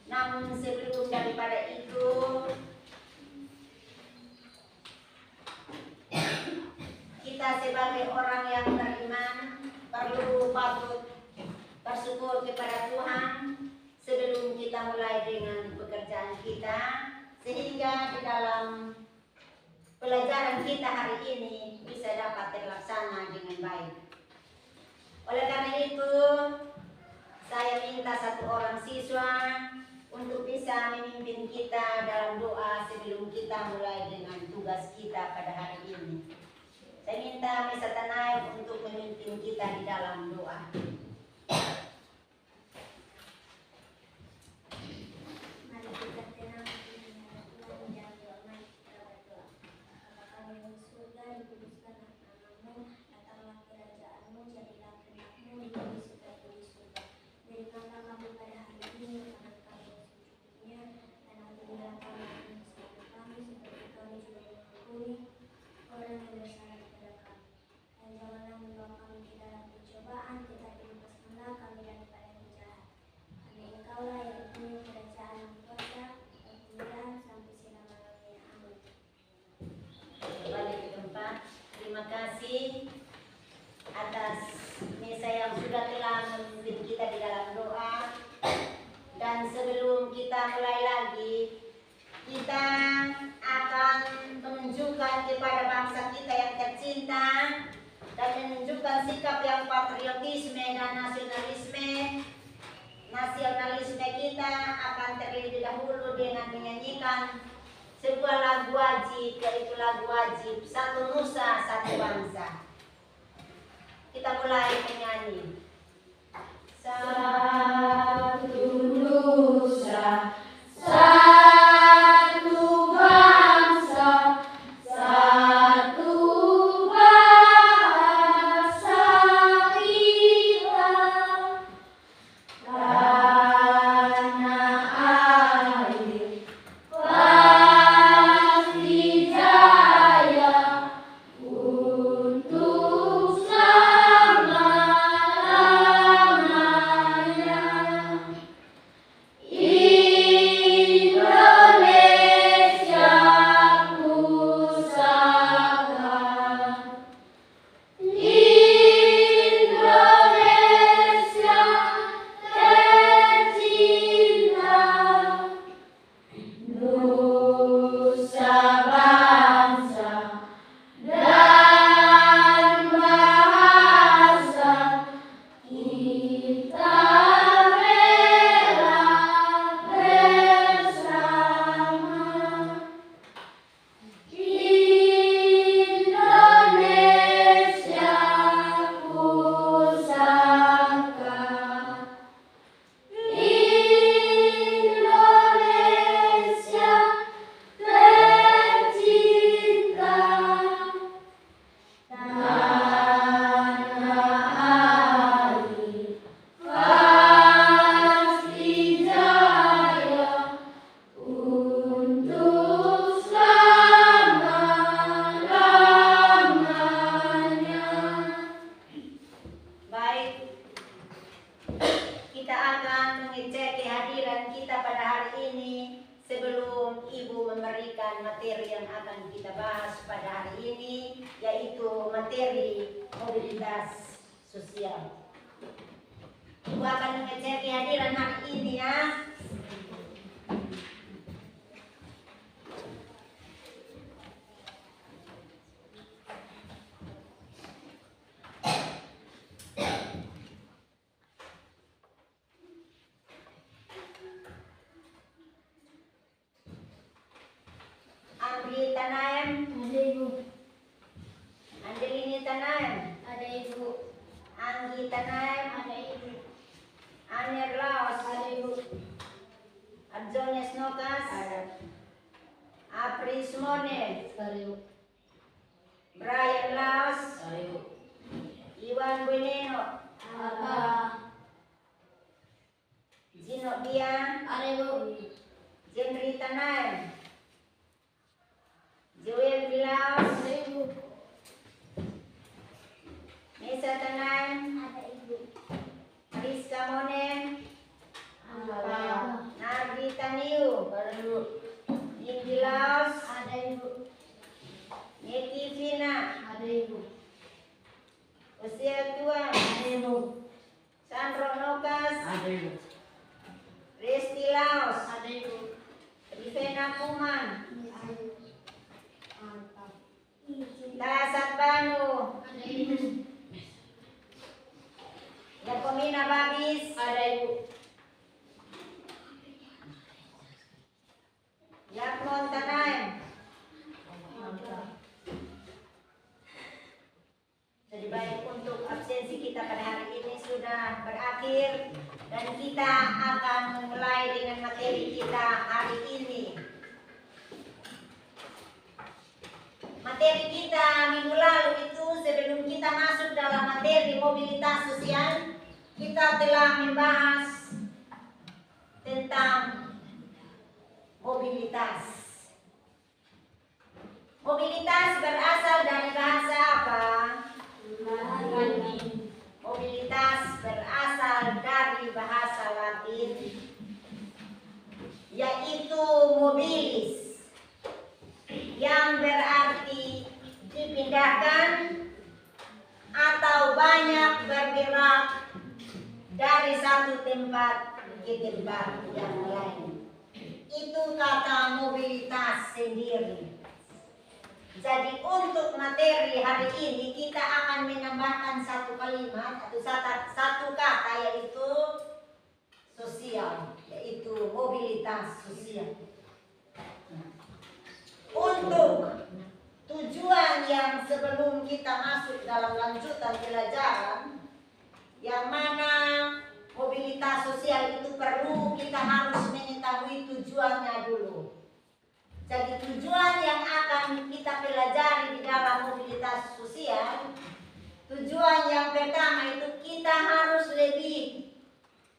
Namun sebelum daripada itu, kita sebagai orang yang beriman perlu patut bersyukur kepada Tuhan sebelum kita mulai dengan pekerjaan kita, sehingga di dalam pelajaran kita hari ini bisa dapat terlaksana dengan baik. Oleh karena itu, saya minta satu orang siswa untuk bisa memimpin kita dalam doa sebelum kita mulai dengan tugas kita pada hari ini. Saya minta Mesa Tanai untuk memimpin kita di dalam doa. Mari kita tenang menjaga doa, kita berdoa. Bapa kami di surga, dikuduskanlah namamu, datanglah kerajaanmu, jadilah kehendakmu di bumi seperti di surga. Berikanlah kami pada hari ini makanan kami yang secukupnya, dan ampunilah kami kesalahan kami seperti kami juga mengampuni orang yang bersalah kepada kami. Dan janganlah membawa kami ke dalam pencobaan, tetapi lepaskanlah kami daripada yang jahat. Karena Engkaulah yang mempunyai kerajaan, kuasa, dan kemuliaan sampai selama-lamanya. Amin. Kembali ke tempat. Terima kasih atas Mesa yang sudah telah memimpin kita di dalam doa. Dan sebelum kita mulai lagi, kita akan menunjukkan kepada bangsa kita yang tercinta dan menunjukkan sikap yang patriotisme dan nasionalisme kita akan terlebih dahulu dengan menyanyikan sebuah lagu wajib, yaitu lagu wajib Satu Nusa Satu Bangsa. Kita mulai menyanyi. Satu Nusa, satu bangsa, satu bahasa kita. Tanah air pasti jaya untuk selama-lamanya. Indonesia pusaka, Indonesia tercinta, nusa bangsa dan bahasa kita rela bersama. Indonesia pusaka, Indonesia tercinta, tanah air pasti jaya untuk selama-lamanya. Baik, kita akan mengecek kehadiran kita pada hari ini sebelum Ibu memberikan materi yang akan kita bahas pada hari ini, yaitu materi mobilitas sosial. Ibu akan mengecek kehadiran hari ini ya. Andri Tanaem, Ada Ibu. Angelini Tanaem, Ada Ibu. Anggi Tanaem, Ada Ibu. Aner Laos, Ada Ibu. Arjones Nokas, Apris Mone, Ada Ibu. Brian Laos, Ada Ibu. Iwan Bueneno, Apa? Zino Bian, Ada Ibu. Jendri Tanaem, Joel Bilaos, Ada Ibu. Mesa Tanaem, Ada Ibu. Rizka Mone, Apa? Nardi Laos. Ada Ibu. Rivena Kuman. Mantap. Lasat Banu. Ada Ibu. Yakomina Babis. Ada Ibu. Yakmon Tanaim. Mantap. Jadi baik, untuk absensi kita pada hari ini sudah berakhir dan kita akan memulai dengan materi kita hari ini. Materi kita minggu lalu itu sebelum kita masuk dalam materi mobilitas sosial, kita telah membahas tentang mobilitas. Mobilitas berasal dari bahasa apa? Mobilitas berasal dari bahasa Latin, yaitu mobilis, yang berarti dipindahkan atau banyak bergerak dari satu tempat ke tempat yang lain. Itu kata mobilitas sendiri. Jadi untuk materi hari ini kita akan menambahkan satu kalimat atau satu kata, yaitu sosial, yaitu mobilitas sosial. Untuk tujuan yang sebelum kita masuk dalam lanjutan pelajaran, yang mana mobilitas sosial itu perlu kita harus mengetahui tujuannya dulu. Jadi tujuan yang akan kita pelajari di dalam mobilitas sosial, tujuan yang pertama itu kita harus lebih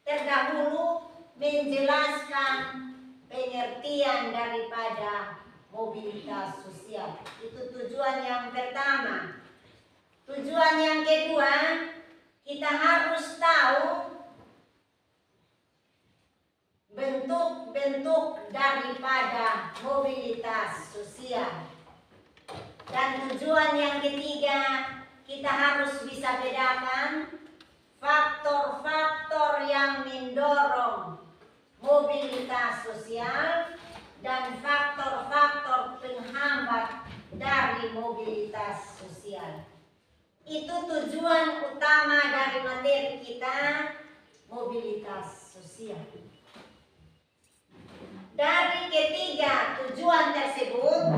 terdahulu menjelaskan pengertian daripada mobilitas sosial. Itu tujuan yang pertama. Tujuan yang kedua, kita harus tahu bentuk-bentuk daripada mobilitas sosial. Dan tujuan yang ketiga, kita harus bisa bedakan faktor-faktor yang mendorong mobilitas sosial dan faktor-faktor penghambat dari mobilitas sosial. Itu tujuan utama dari materi kita, mobilitas sosial. Dari ketiga tujuan tersebut,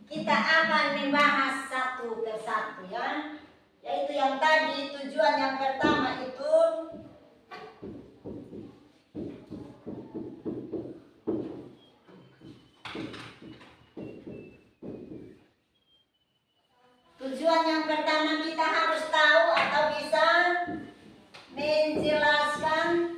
kita akan membahas satu persatu, ya. Yaitu yang tadi, tujuan yang pertama itu kita harus tahu atau bisa menjelaskan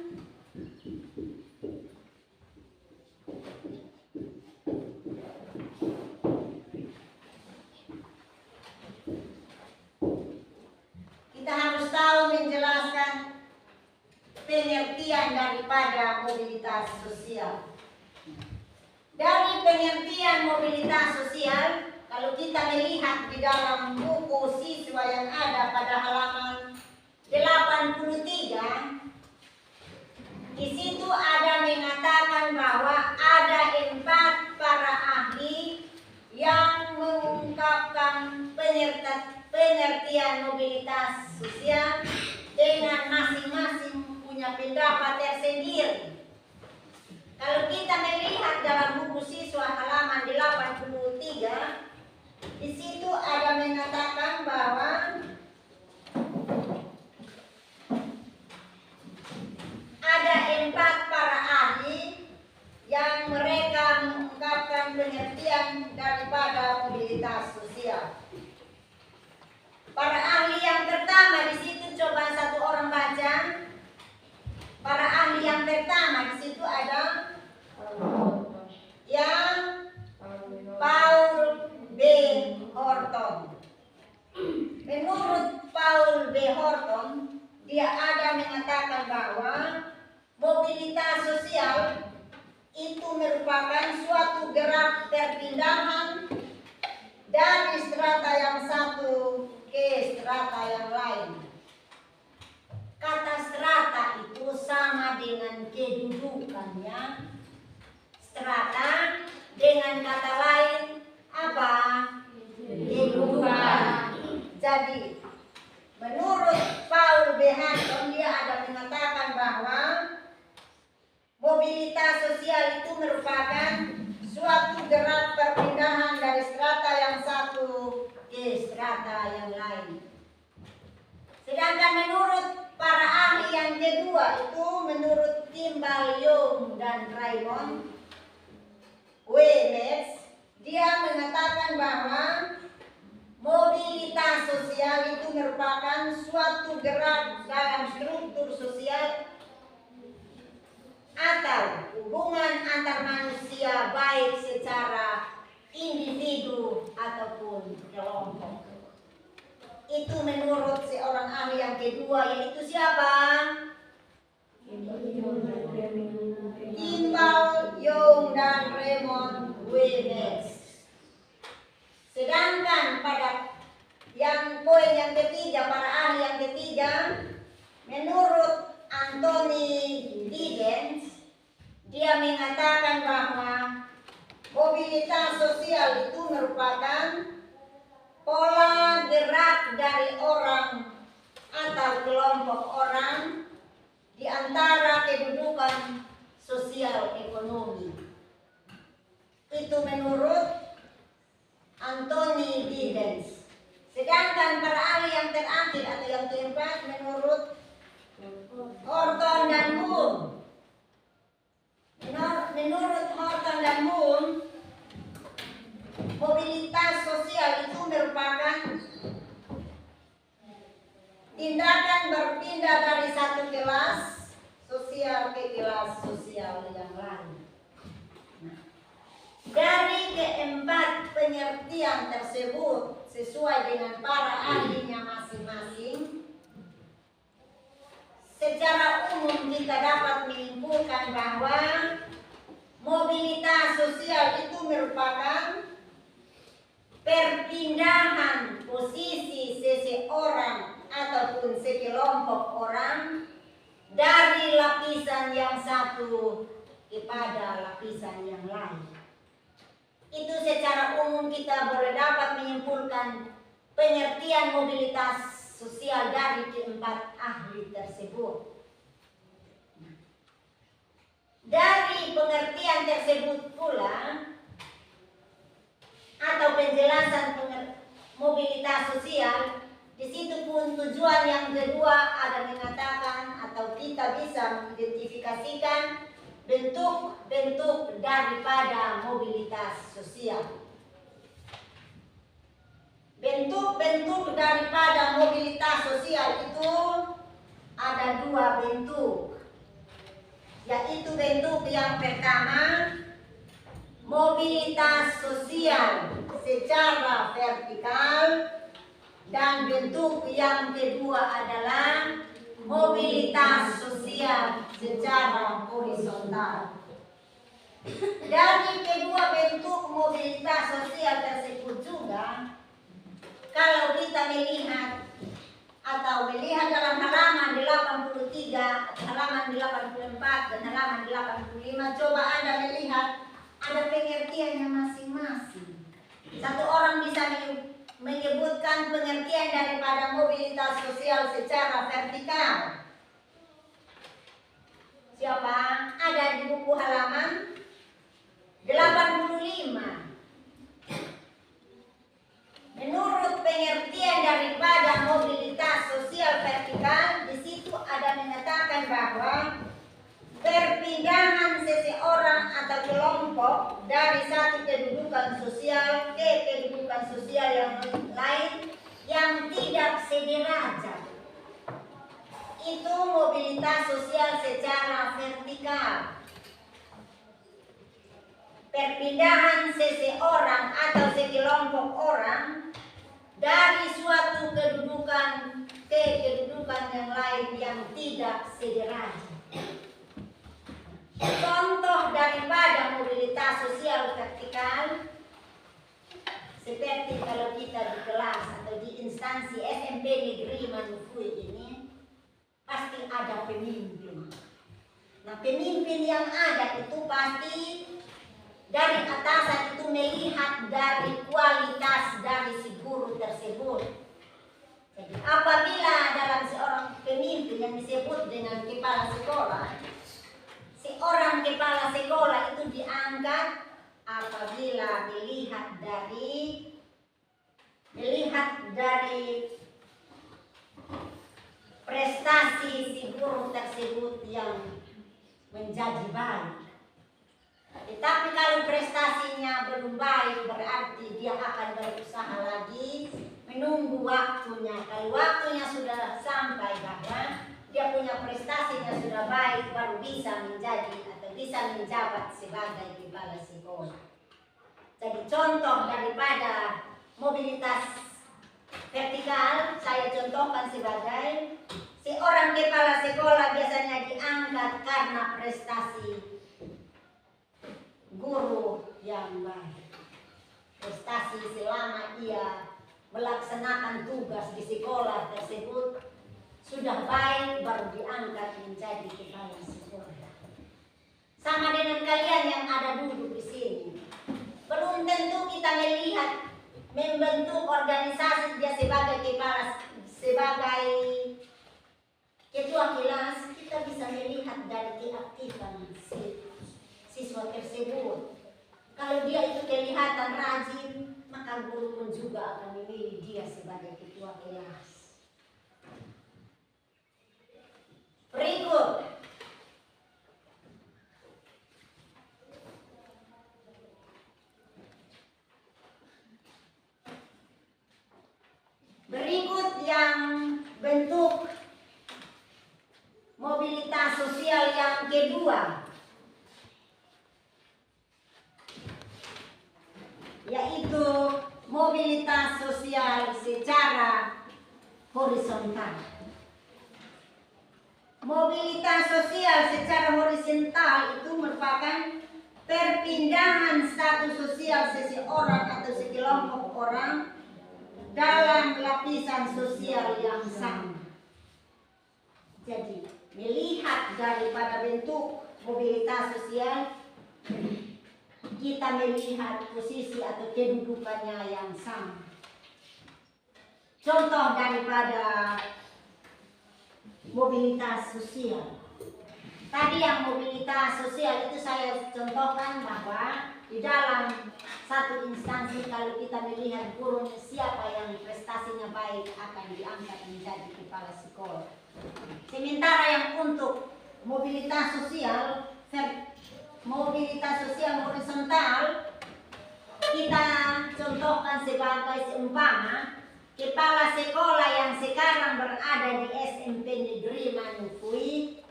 pengertian daripada mobilitas sosial. Dari pengertian mobilitas sosial, kalau kita melihat di dalam buku siswa yang ada pada halaman 83, di situ ada mengatakan bahwa ada 4 para ahli yang mengungkapkan pengertian mobilitas sosial dengan masing-masing punya pendapat tersendiri. Kalau kita melihat dalam buku siswa halaman 83, di situ ada mengatakan bahwa ada 4 para ahli yang mereka mengungkapkan pengertian daripada mobilitas sosial. Para ahli yang pertama di situ, coba satu orang baca. Para ahli yang pertama di situ ada yang Paul B. Horton. Menurut Paul B. Horton, dia ada mengatakan bahwa mobilitas sosial itu merupakan suatu gerak perpindahan dari strata yang satu ke strata yang lain. Kata strata itu sama dengan kedudukan. kedudukannya. Strata dengan kata lain apa? Kehidupan. Jadi menurut Paul B. Hanson dia ada mengatakan bahwa mobilitas sosial itu merupakan suatu gerak perpindahan dari strata yang satu ke strata yang lain. Sedangkan menurut para ahli yang kedua itu menurut Kimball, Young dan Raymond W. Metz, dia mengatakan bahwa mobilitas sosial itu merupakan suatu gerak dalam struktur sosial atau hubungan antar manusia baik secara individu ataupun kelompok. Itu menurut seorang ahli yang kedua, yaitu siapa? Kimball, Young dan Raymond W. Metz. Sedangkan pada yang poin yang ketiga, para ahli yang ketiga, menurut Anthony Giddens, dia mengatakan bahwa mobilitas sosial itu merupakan pola gerak dari orang atau kelompok orang di antara kedudukan sosial ekonomi. Itu menurut Anthony Giddens. Sedangkan para ahli yang terakhir atau yang keempat menurut Horton dan Hume. Menurut Horton dan Hume, mobilitas sosial itu merupakan tindakan berpindah dari satu kelas sosial ke kelas sosial yang lain. Dari keempat pengertian tersebut sesuai dengan para ahlinya masing-masing, secara umum kita dapat menyimpulkan bahwa mobilitas sosial itu merupakan perpindahan posisi seseorang ataupun sekelompok orang dari lapisan yang satu kepada lapisan yang lain. Itu secara umum kita boleh dapat menyimpulkan pengertian mobilitas sosial dari keempat ahli tersebut. Dari pengertian tersebut pula atau penjelasan mobilitas sosial, di situ pun tujuan yang kedua ada mengatakan atau kita bisa mengidentifikasikan bentuk-bentuk daripada mobilitas sosial. Bentuk-bentuk daripada mobilitas sosial itu ada dua bentuk, yaitu bentuk yang pertama mobilitas sosial secara vertikal, dan bentuk yang kedua adalah mobilitas sosial secara horizontal. Dari kedua bentuk mobilitas sosial tersebut juga, kalau kita melihat dalam halaman 83, halaman 84 dan halaman 85, coba Anda melihat ada pengertiannya masing-masing. Satu orang bisa menyebutkan pengertian daripada mobilitas sosial secara vertikal. Siapa? Ada di buku halaman 85. Menurut pengertian daripada mobilitas sosial vertikal, di situ ada mengatakan bahwa perpindahan seseorang atau kelompok dari satu kedudukan sosial ke kedudukan sosial yang lain yang tidak sederajat. Itu mobilitas sosial secara vertikal. Perpindahan seseorang atau sekelompok orang dari suatu kedudukan ke kedudukan yang lain yang tidak sederajat. Contoh daripada mobilitas sosial vertikal seperti kalau kita di kelas atau di instansi SMP Negeri Manufui ini pasti ada pemimpin. Nah, pemimpin yang ada itu pasti dari atasan itu melihat dari kualitas dari si guru tersebut. Jadi apabila dalam seorang pemimpin yang disebut dengan kepala sekolah, seorang kepala sekolah itu diangkat apabila melihat dari prestasi si guru tersebut yang menjadi baik. Tetapi kalau prestasinya belum baik, berarti dia akan berusaha lagi menunggu waktunya. Kalau waktunya sudah sampai bahwa dia punya prestasinya sudah baik, baru bisa menjadi atau bisa menjabat sebagai kepala sekolah. Jadi contoh daripada mobilitas vertikal saya contohkan sebagai seorang kepala sekolah biasanya diangkat karena prestasi guru yang baik. Prestasi selama ia melaksanakan tugas di sekolah tersebut sudah baik, baru diangkat menjadi kepala sekolah. Sama dengan kalian yang ada duduk di sini. Belum tentu kita melihat membentuk organisasi dia sebagai ketua kelas, kita bisa melihat dari keaktifan siswa tersebut. Kalau dia itu kelihatan rajin, maka guru pun juga akan memilih dia sebagai ketua kelas. Berikut yang bentuk mobilitas sosial yang kedua, yaitu mobilitas sosial secara horizontal. Mobilitas sosial secara horizontal itu merupakan perpindahan status sosial seseorang atau sekelompok orang dalam lapisan sosial yang sama. Jadi, melihat daripada bentuk mobilitas sosial, kita melihat posisi atau kedudukannya yang sama. Contoh daripada mobilitas sosial. Tadi yang mobilitas sosial itu saya contohkan bahwa di dalam satu instansi kalau kita melihat guru siapa yang prestasinya baik akan diangkat menjadi kepala sekolah. Sementara yang untuk mobilitas sosial horizontal kita contohkan sebagai seumpama kepala sekolah yang sekarang berada di SMP Negeri Manukui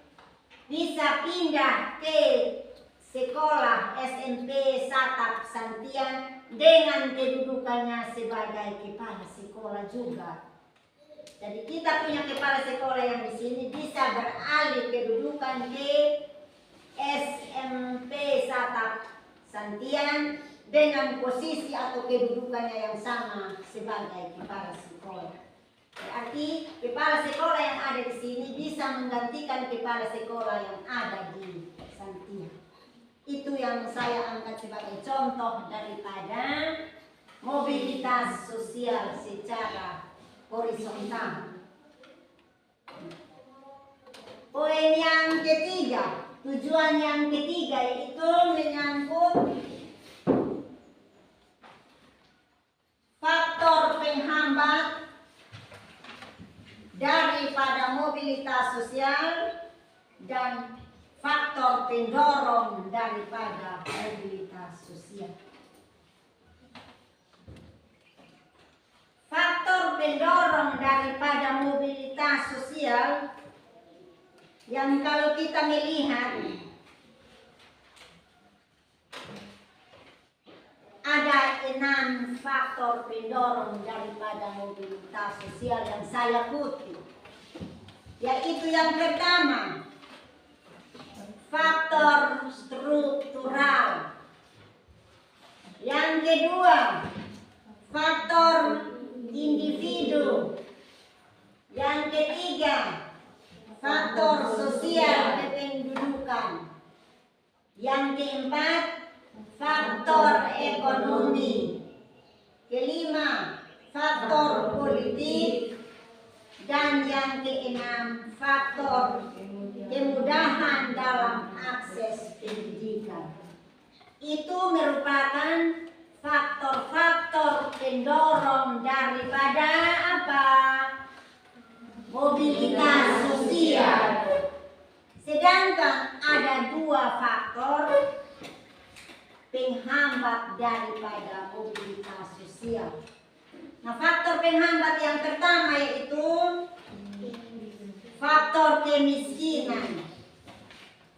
bisa pindah ke sekolah SMP Satap Santian dengan kedudukannya sebagai kepala sekolah juga. Jadi kita punya kepala sekolah yang di sini bisa beralih kedudukan ke SMP Satap Santian dengan posisi atau kedudukannya yang sama sebagai kepala sekolah. Berarti kepala sekolah yang ada di sini bisa menggantikan kepala sekolah yang ada di Santian. Itu yang saya angkat sebagai contoh daripada mobilitas sosial secara horizontal. Poin yang ketiga, tujuan yang ketiga yaitu menyangkut faktor penghambat daripada mobilitas sosial dan faktor pendorong daripada mobilitas sosial. Faktor pendorong daripada mobilitas sosial yang kalau kita melihat ada 6 faktor pendorong daripada mobilitas sosial yang saya kutip. Yaitu yang pertama, faktor struktural. Yang kedua, faktor individu. Yang ketiga, faktor sosial kependudukan. bukan. Yang keempat, faktor ekonomi. Kelima, faktor politik. Dan yang keenam, faktor kemudahan dalam akses pendidikan. Itu merupakan faktor-faktor pendorong daripada apa? Mobilitas sosial. Sedangkan ada dua faktor penghambat daripada mobilitas sosial. Nah, faktor penghambat yang pertama yaitu faktor kemiskinan.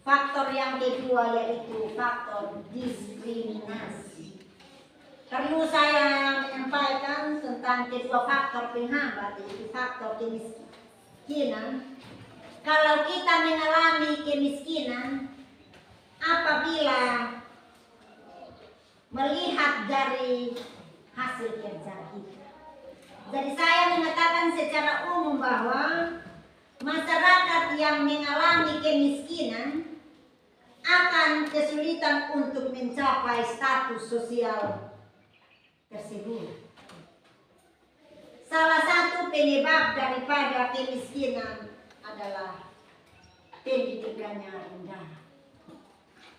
Faktor yang kedua yaitu faktor diskriminasi. Perlu saya menyampaikan tentang kedua faktor penghambat yaitu faktor kemiskinan. Kalau kita mengalami kemiskinan apabila melihat dari hasil kerja kita. Jadi saya mengatakan secara umum bahwa masyarakat yang mengalami kemiskinan akan kesulitan untuk mencapai status sosial tersebut. Salah satu penyebab daripada kemiskinan adalah pendidikannya rendah.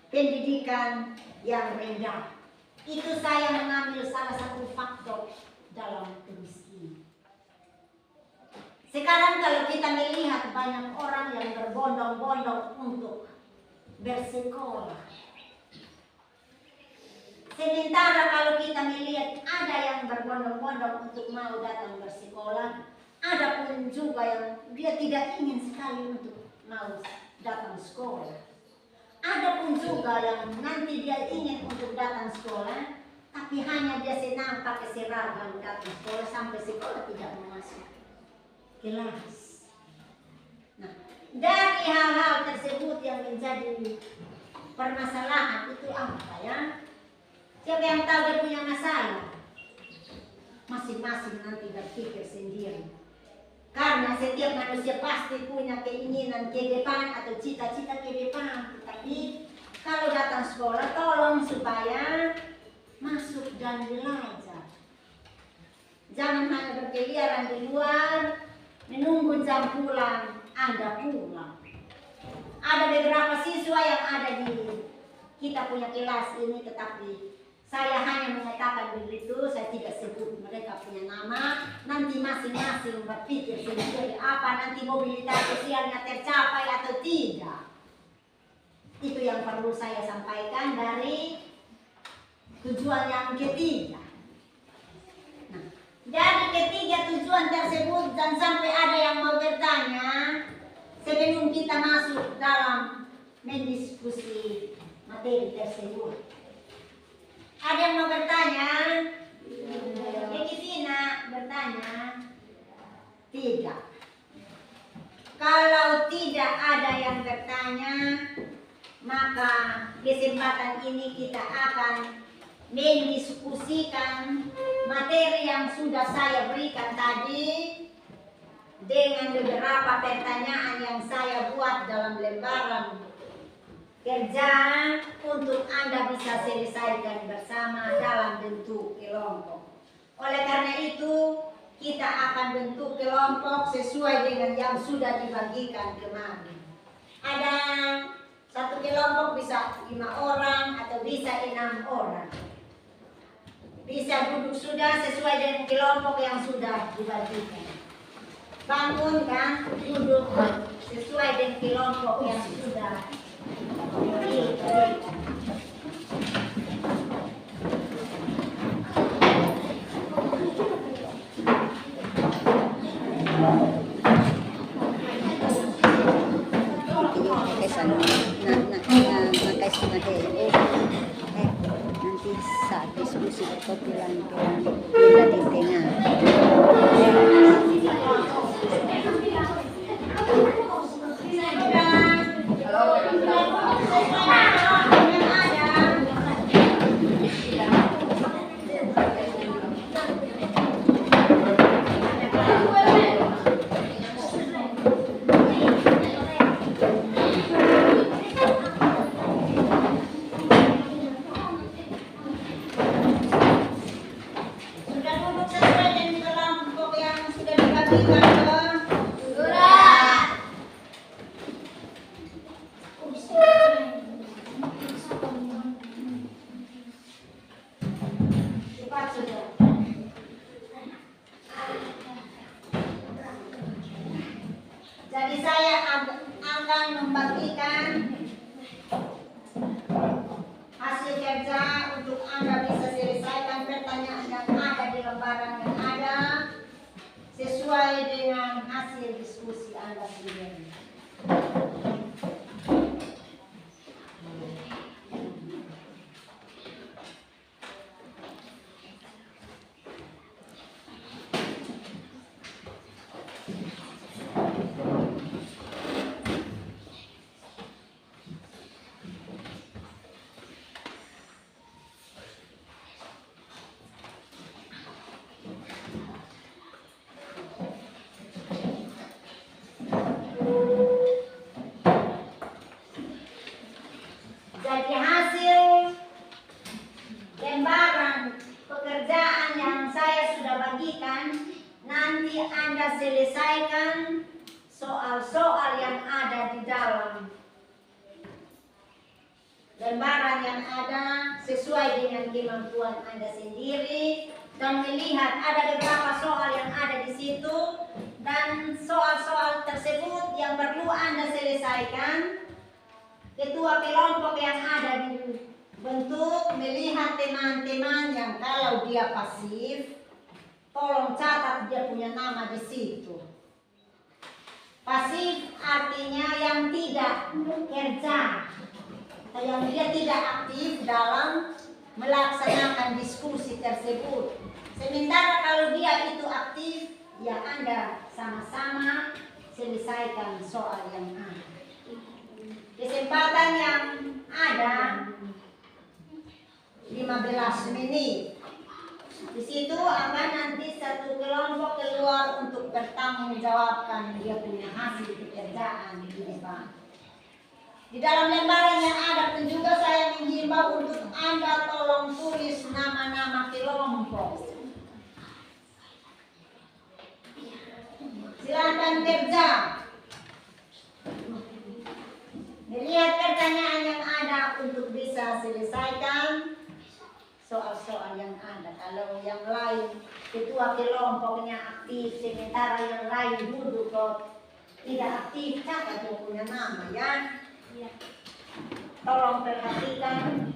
Pendidikan yang rendah. Itu saya mengambil salah satu faktor dalam kemiskinan. Sekarang kalau kita melihat banyak orang yang berbondong-bondong untuk bersekolah. Sementara kalau kita melihat ada yang berbondong-bondong untuk mau datang bersekolah, ada pun juga yang dia tidak ingin sekali untuk mau datang sekolah. Ada pun juga yang nanti dia ingin untuk datang sekolah, tapi hanya dia senang pakai seragam datang sekolah sampai sekolah tidak mau masuk kelas. Nah, dari hal-hal tersebut yang menjadi permasalahan itu apa ya? Siapa yang tahu dia punya masalah? Masing-masing nanti berpikir sendiri. Karena setiap manusia pasti punya keinginan ke depan atau cita-cita ke depan. Tapi kalau datang sekolah tolong supaya masuk dan belajar. Jangan hanya berkeliaran di luar, menunggu jam pulang, Anda pulang. Ada beberapa siswa yang ada di kita punya kelas ini, tetapi saya hanya mengatakan begitu, saya tidak sebut mereka punya nama. Nanti masing-masing berpikir sendiri apa nanti mobilitas sosialnya tercapai atau tidak. Itu yang perlu saya sampaikan dari tujuan yang ketiga. Nah, dari ketiga tujuan tersebut dan sampai ada yang mau bertanya sebelum kita masuk dalam mendiskusi materi tersebut. Ada yang mau bertanya? Ekivina bertanya? Tidak. Kalau tidak ada yang bertanya, maka kesempatan ini kita akan mendiskusikan materi yang sudah saya berikan tadi dengan beberapa pertanyaan yang saya buat dalam lembaran kerja untuk Anda bisa selesaikan bersama dalam bentuk kelompok. Oleh karena itu, kita akan bentuk kelompok sesuai dengan yang sudah dibagikan kemarin. Ada satu kelompok bisa 5 orang atau bisa 6 orang. Bisa duduk sudah sesuai dengan kelompok yang sudah dibagikan. Bangun kan, duduk sesuai dengan kelompok yang sudah dibagikan. Nanti saat diskusi berkepilan-pilan tidak di tengah. sendiri. Jadi hasil lembaran pekerjaan yang saya sudah bagikan, nanti Anda selesaikan soal-soal yang ada di dalam lembaran yang ada sesuai dengan kemampuan Anda sendiri, dan melihat ada beberapa soal yang ada di situ, dan soal-soal tersebut yang perlu Anda selesaikan. Ketua kelompok yang ada di bentuk melihat teman-teman yang kalau dia pasif, tolong catat dia punya nama di situ. Pasif artinya yang tidak kerja, atau yang dia tidak aktif dalam melaksanakan diskusi tersebut. Sementara kalau dia itu aktif, ya Anda sama-sama selesaikan soal yang ada. Kesempatan yang ada 15 menit. Di situ akan nanti satu kelompok keluar untuk bertanggung jawabkan dia punya hasil pekerjaan di depan. Di dalam lembaran yang ada pun juga saya menghimbau untuk Anda tolong tulis nama-nama kelompok. Silakan kerja. Melihat pertanyaan yang ada untuk bisa selesaikan soal-soal yang ada. Kalau yang lain ketua kelompoknya aktif, sementara yang lain duduk tidak aktif, catat dia punya nama ya. Tolong perhatikan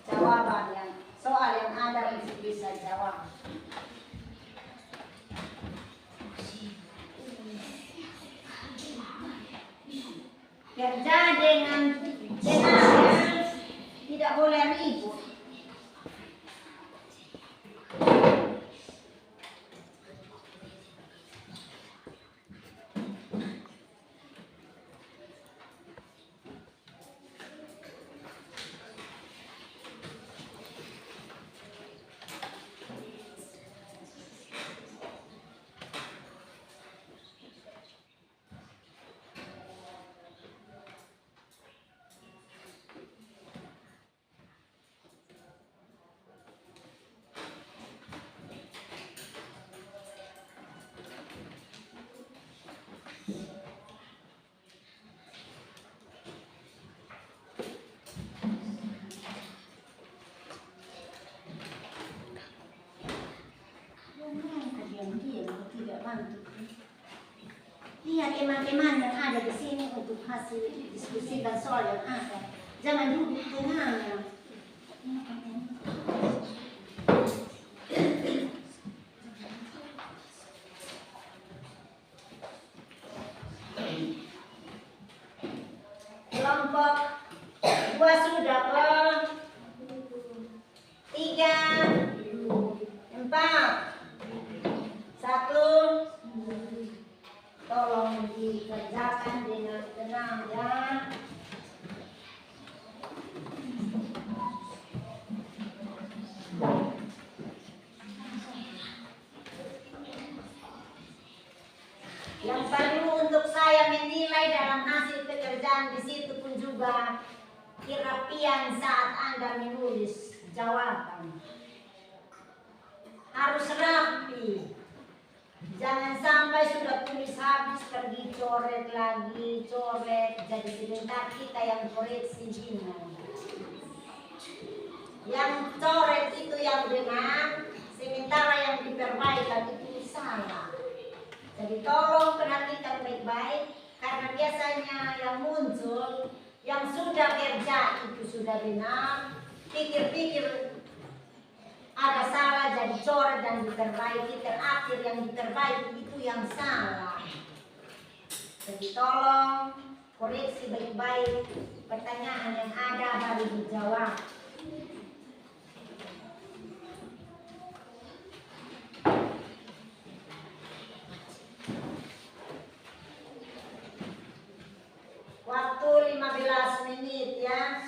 jawaban yang soal yang ada untuk bisa jawab. Kerja dengan tenang, tidak boleh ribut. Lihat teman-teman yang ada di sini untuk hasil diskusikan soal yang ada. Jangan duduk tengahnya. Kelompok 2 sudah ke 3, 4, 1. Tolong dikerjakan dengan tenang ya. Yang perlu untuk saya menilai dalam hasil pekerjaan di situ pun juga kerapian saat Anda menulis jawaban. Harus rapi. Jangan sampai sudah tulis habis pergi coret lagi, jadi sebentar kita yang koreksi bingung. Yang coret itu yang benar, sementara yang diperbaikan itu salah. Jadi tolong perhatikan baik-baik, karena biasanya yang muncul, yang sudah kerja itu sudah benar, pikir-pikir ada salah jadi coret dan diperbaiki, terakhir yang diperbaiki itu yang salah. Jadi tolong koreksi baik-baik pertanyaan yang ada baru dijawab. Waktu 15 menit ya.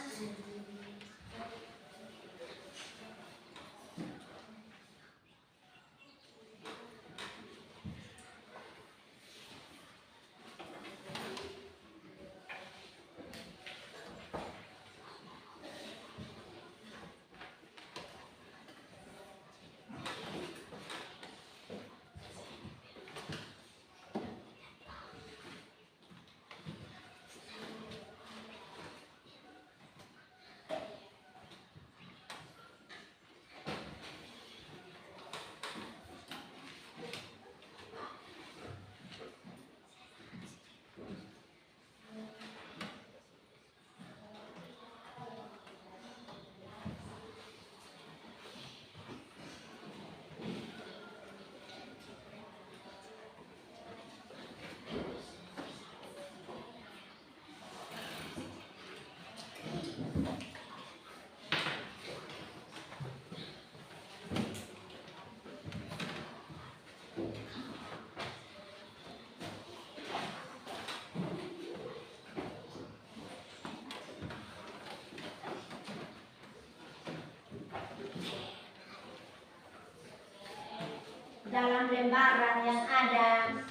Dalam lembaran yang ada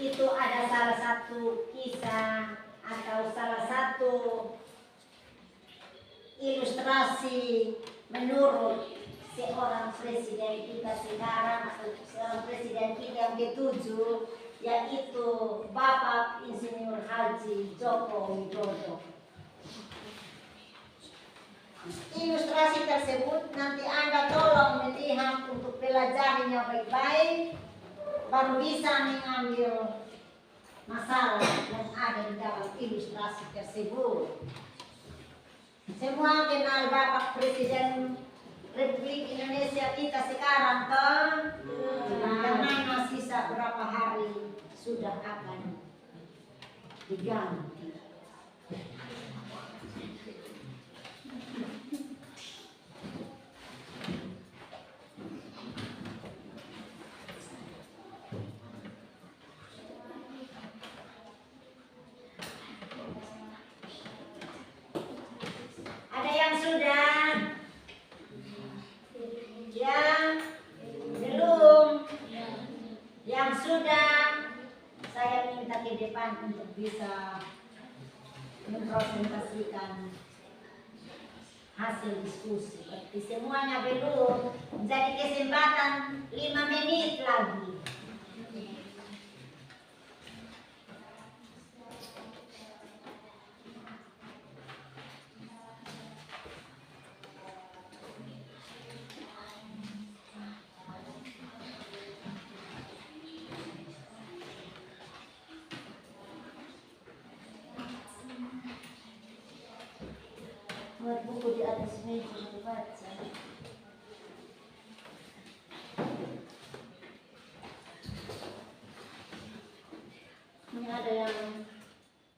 itu ada salah satu kisah atau salah satu ilustrasi menurut seorang presiden kita sekarang atau seorang presiden kita yang ketujuh, yaitu Bapak Insinyur Haji Joko Widodo. Ilustrasi tersebut nanti Anda tolong melihat untuk pelajarinya baik-baik, baru bisa mengambil masalah yang ada di dalam ilustrasi tersebut. Semua kenal Bapak Presiden Republik Indonesia kita sekarang kan? Karena sisa berapa hari sudah akan diganti. Ada yang sudah? Yang belum? Yang sudah? Saya minta ke depan untuk bisa mempresentasikan hasil diskusi. Tapi semuanya belum, jadi kesempatan 5 menit lagi. Buat buku di atas meja membaca. Ini ada yang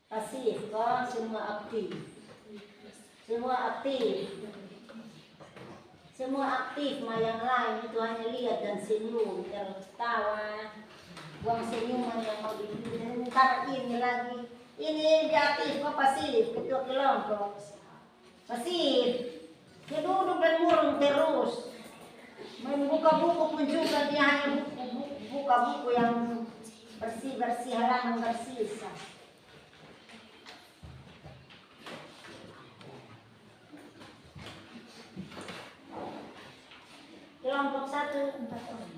pasif, kok semua aktif. Semua aktif. Semua aktif, mah yang lain itu hanya lihat dan senyum, tertawa, buang senyuman yang mau dibikin. Ntar ini lagi, ini dia aktif, kok pasif, ketua kelompok. Pasif, dia duduk dan murung terus. Membuka buku pun juga dia hanya buka buku yang bersih-bersih, halaman bersisa. Kelompok 1 4 orang.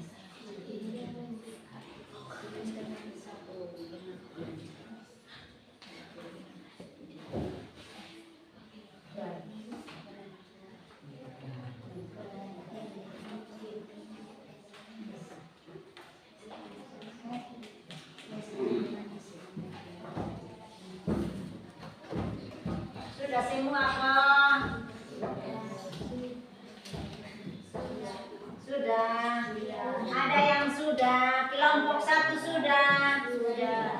Sudah semua kok? Sudah. Ada yang sudah. Kelompok 1 sudah. Sudah.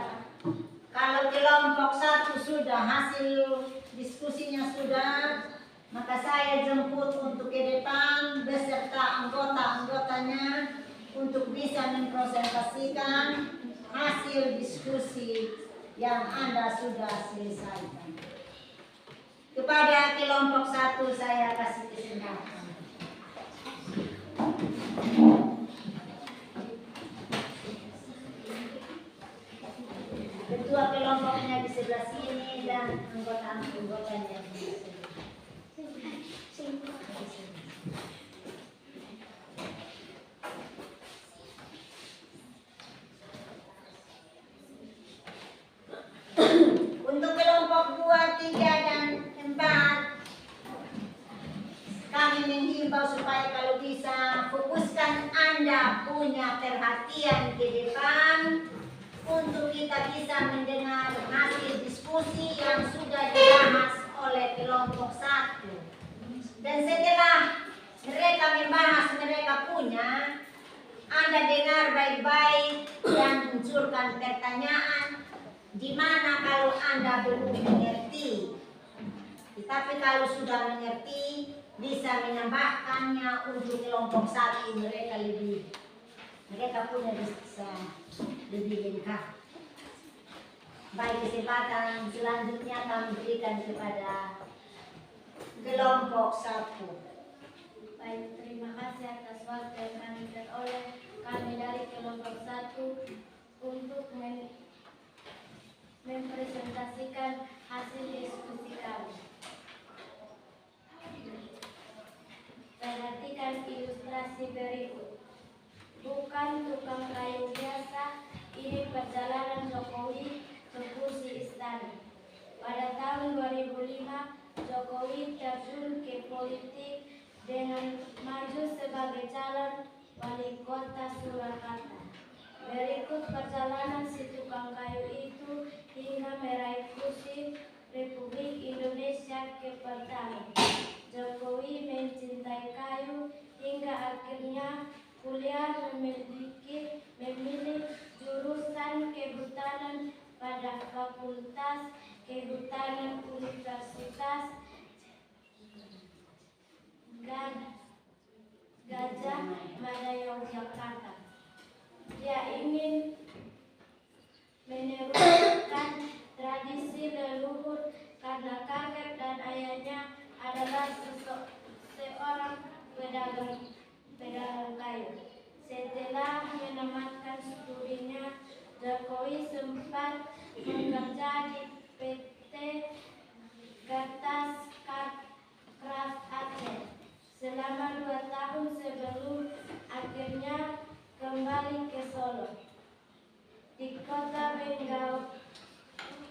kelompok 1 sudah, hasil diskusinya sudah, maka saya jemput untuk ke depan beserta anggota-anggotanya untuk bisa mempresentasikan hasil diskusi yang Anda sudah selesaikan. Kepada kelompok 1 saya kasih kesempatan. Ketua kelompoknya di sebelah sini dan anggota-anggotanya di sebelah. Untuk kelompok 2, 3, dan 4, kami menghimbau supaya kalau bisa fokuskan Anda punya perhatian ke depan untuk kita bisa mendengar hasil diskusi yang sudah dibahas oleh kelompok 1. Dan setelah mereka membahas mereka punya, Anda dengar baik-baik dan munculkan pertanyaan di mana kalau Anda belum mengerti. Tetapi kalau sudah mengerti, bisa menambahkannya untuk kelompok 1 mereka punya bisa lebih lengkap. Baik, kesempatan selanjutnya kami berikan kepada kelompok 1. Baik, terima kasih atas waktu yang kami peroleh kami dari kelompok 1 untuk mempresentasikan hasil diskusi kami. Perhatikan ilustrasi berikut. Bukan tukang kayu biasa, ini perjalanan Jokowi ke kursi istana. Pada tahun 2005, Jokowi terjun ke politik dengan maju sebagai calon wali kota Surakarta. Berikut perjalanan si tukang kayu itu hingga meraih kursi Republik Indonesia ke pertama. Jokowi mencintai kayu hingga akhirnya kuliah memilih jurusan kehutanan pada Fakultas Kehutanan Universitas Gajah Mada Yogyakarta. Dia ingin meneruskan tradisi leluhur karena kakek dan ayahnya adalah seorang pedagang kayu. Setelah menamatkan studinya, Jokowi sempat bekerja di PT Gatas Craft Aceh selama 2 tahun sebelum akhirnya kembali ke Solo. Di kota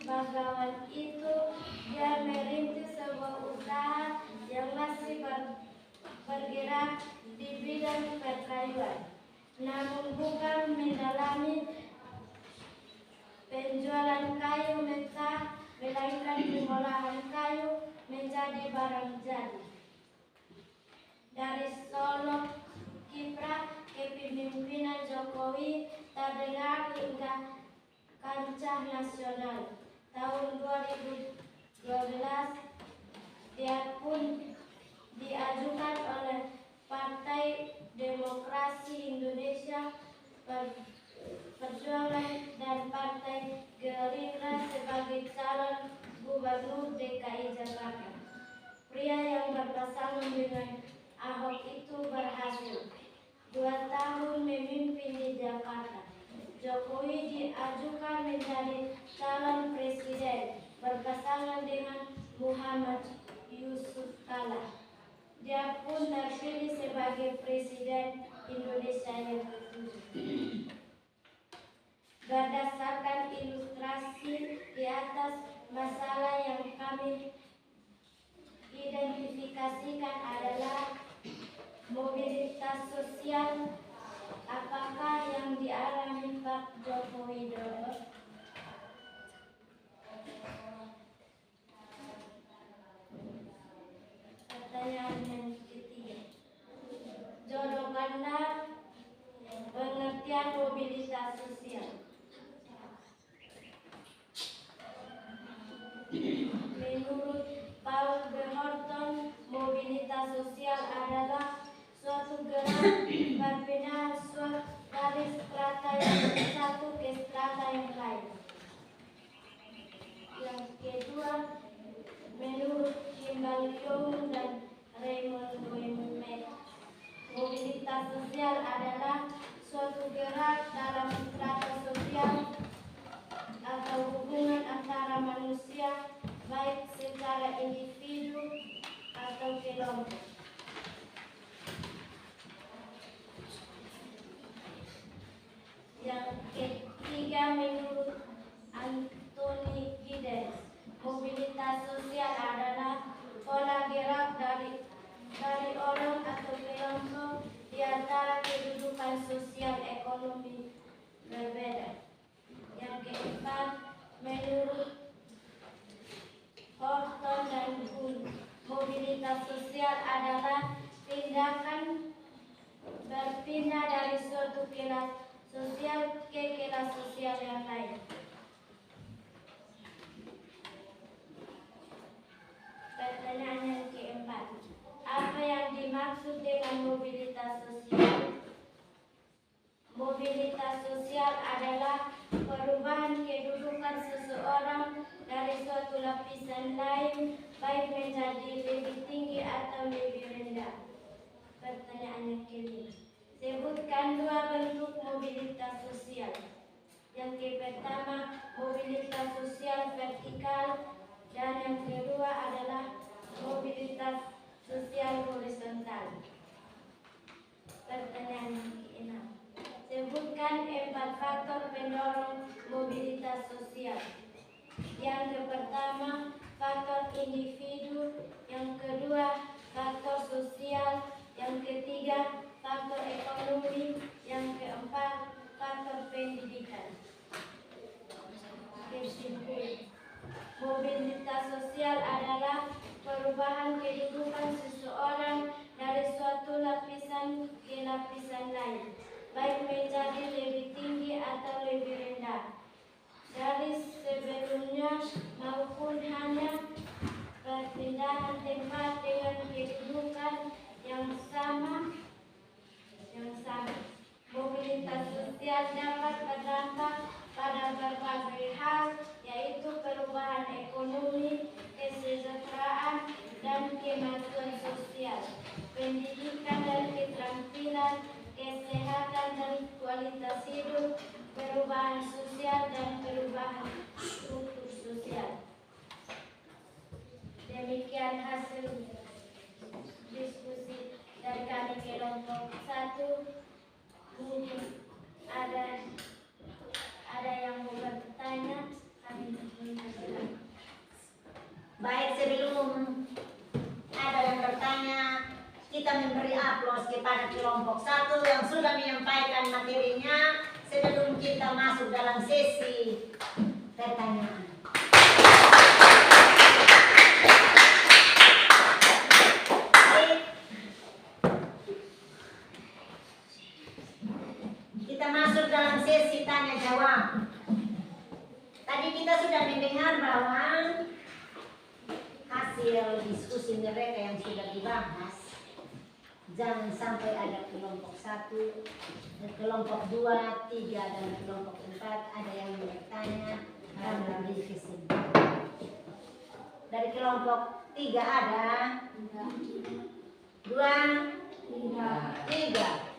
Bangkawan itu, dia merintis sebuah usaha yang masih bergerak di bidang perkayuan, namun bukan mendalami penjualan kayu mentah, melainkan pengolahan kayu menjadi barang jadi. Dari Solo, kiprah kepemimpinan Jokowi terdengar hingga kancah nasional. Tahun 2012, dia pun diajukan oleh Partai Demokrasi Indonesia Perjuangan dan Partai Gerindra sebagai calon Gubernur DKI Jakarta. Pria yang berpasangan dengan Ahok itu berhasil 2 tahun memimpin di Jakarta. Jokowi diajukan menjadi calon presiden berpasangan dengan Muhammad Yusuf Kala. Dia pun terpilih sebagai presiden Indonesia yang ke-7. Berdasarkan ilustrasi di atas, masalah yang kami identifikasikan adalah mobilitas sosial. Apakah yang dialami Pak Joko Widodo? Pertanyaan yang ketiga, jodohkanlah pengertian mobilitas sosial. kelompok. Yang ketiga menurut Anthony Giddens, mobilitas sosial adalah pola gerak dari orang atau kelompok di antara kedudukan sosial ekonomi berbeda. Yang keempat menurut Horton dan Kuhn, mobilitas sosial adalah tindakan berpindah dari suatu kelas sosial ke kelas sosial yang lain. Pertanyaan yang keempat, apa yang dimaksud dengan mobilitas sosial? Mobilitas sosial adalah perubahan kedudukan seseorang dari suatu lapisan lain, baik menjadi lebih tinggi atau lebih rendah. Pertanyaan yang kelima, sebutkan dua bentuk mobilitas sosial. Yang pertama, mobilitas sosial vertikal, dan yang kedua adalah mobilitas sosial horizontal. Pertanyaan yang keenam, sebutkan 4 faktor pendorong mobilitas sosial. Yang pertama, faktor individu. Yang kedua, faktor sosial. Yang ketiga, faktor ekonomi. Yang keempat, faktor pendidikan. Kesimpulan, mobilitas sosial adalah perubahan kedudukan seseorang dari suatu lapisan ke lapisan lain, baik menjadi lebih tinggi atau lebih rendah dari sebelumnya, maupun hanya perpindahan tempat dengan kedudukan yang sama. Mobilitas sosial dapat berdampak pada berbagai hal, yaitu perubahan ekonomi, kesejahteraan, dan kemajuan sosial, pendidikan dan keterampilan, kesehatan dan kualitas hidup, perubahan sosial, dan perubahan struktur sosial. Demikian hasil diskusi dari kami kelompok 1. Mungkin ada yang mau bertanya, kami menanyakan. Baik, sebelum ada yang bertanya, kita memberi aplaus kepada kelompok 1 yang sudah menyampaikan materinya sebelum kita masuk dalam sesi pertanyaan. Kita masuk dalam sesi tanya jawab. Tadi kita sudah mendengar bahwa hasil diskusi mereka yang sudah dibahas, jangan sampai ada kelompok 1, kelompok 2, 3, dan kelompok 4 ada yang bertanya dan memberi kesimpulan. Dari kelompok 3 ada 2, 3.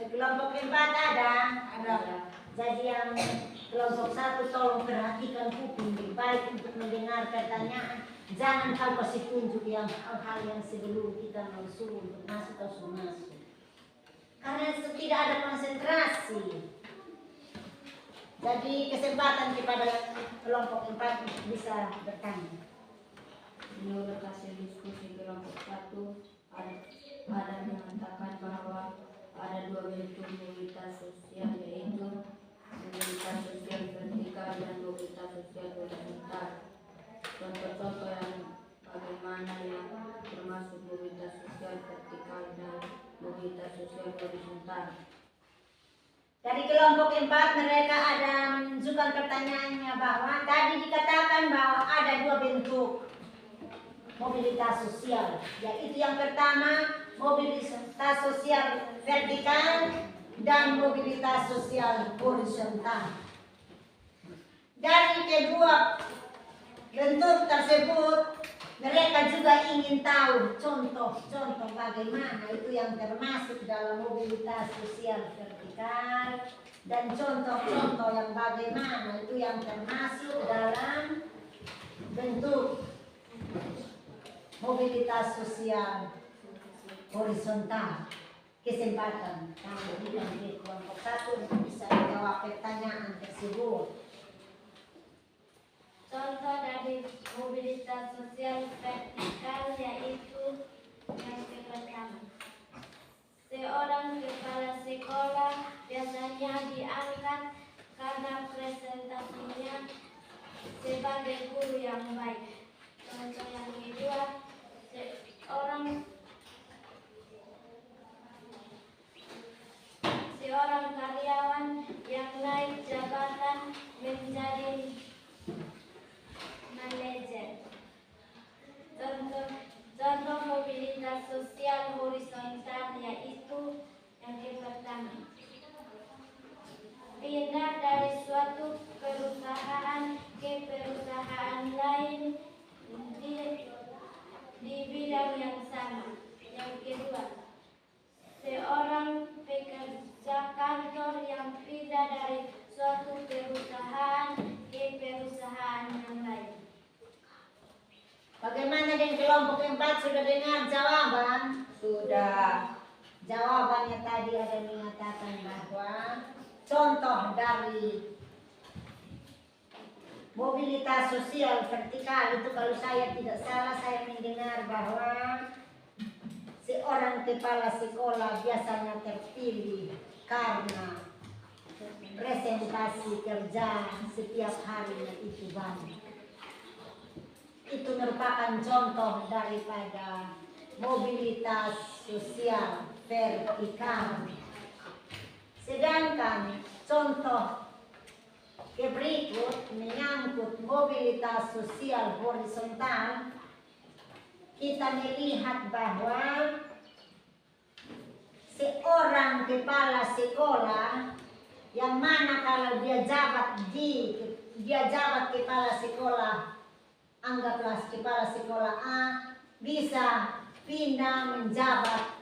Kelompok 4 ada. Jadi yang kelompok 1 tolong perhatikan kuping baik untuk mendengar pertanyaan. Jangan kau kasih tunjuk yang hal-hal yang sebelum kita mau suruh untuk masuk atau masuk. Karena tidak ada konsentrasi. Jadi kesempatan kepada kelompok 4 untuk bisa bertanya. Menurut hasil diskusi kelompok 1 ada mengatakan bahwa ada 2 bentuk mobilitas sosial, yaitu mobilitas sosial vertikal dan mobilitas sosial horizontal. Contoh-contoh yang bagaimana yang termasuk mobilitas sosial vertikal dan mobilitas sosial horizontal. Dari kelompok 4 mereka ada menunjukkan pertanyaannya bahwa tadi dikatakan bahwa ada 2 bentuk mobilitas sosial, yaitu yang pertama mobilitas sosial vertikal dan mobilitas sosial horizontal. Dari kedua bentuk tersebut mereka juga ingin tahu contoh-contoh bagaimana itu yang termasuk dalam mobilitas sosial vertikal dan contoh-contoh yang bagaimana itu yang termasuk dalam bentuk mobilitas sosial horizontal. Kesempatan kami di kelompok 1 untuk bisa menjawab pertanyaan tersebut. Contoh dari mobilitas sosial vertikal yaitu yang pertama. Seorang kepala sekolah biasanya diangkat karena presentasinya sebagai guru yang baik. Contoh yang kedua, seorang karyawan yang naik jabatan menjadi manajer. Contoh mobilitas sosial horizontal yaitu yang pertama. Pindah dari suatu perusahaan ke perusahaan lain di bidang yang sama. Yang kedua, seorang pekerja kantor yang pindah dari suatu perusahaan ke perusahaan yang lain. Bagaimana dengan kelompok 4, sudah dengar jawaban? Sudah. Jawabannya tadi ada mengatakan bahwa contoh dari mobilitas sosial vertikal itu, kalau saya tidak salah, saya mendengar bahwa seorang kepala sekolah biasanya terpilih karena presentasi kerja setiap harinya itu banyak. Itu merupakan contoh daripada mobilitas sosial vertikal. Sedangkan contoh berikut menyangkut mobilitas sosial horizontal, kita melihat bahwa seorang kepala sekolah yang mana kalau dia jabat kepala sekolah, anggaplah kepala sekolah A, bisa pindah menjabat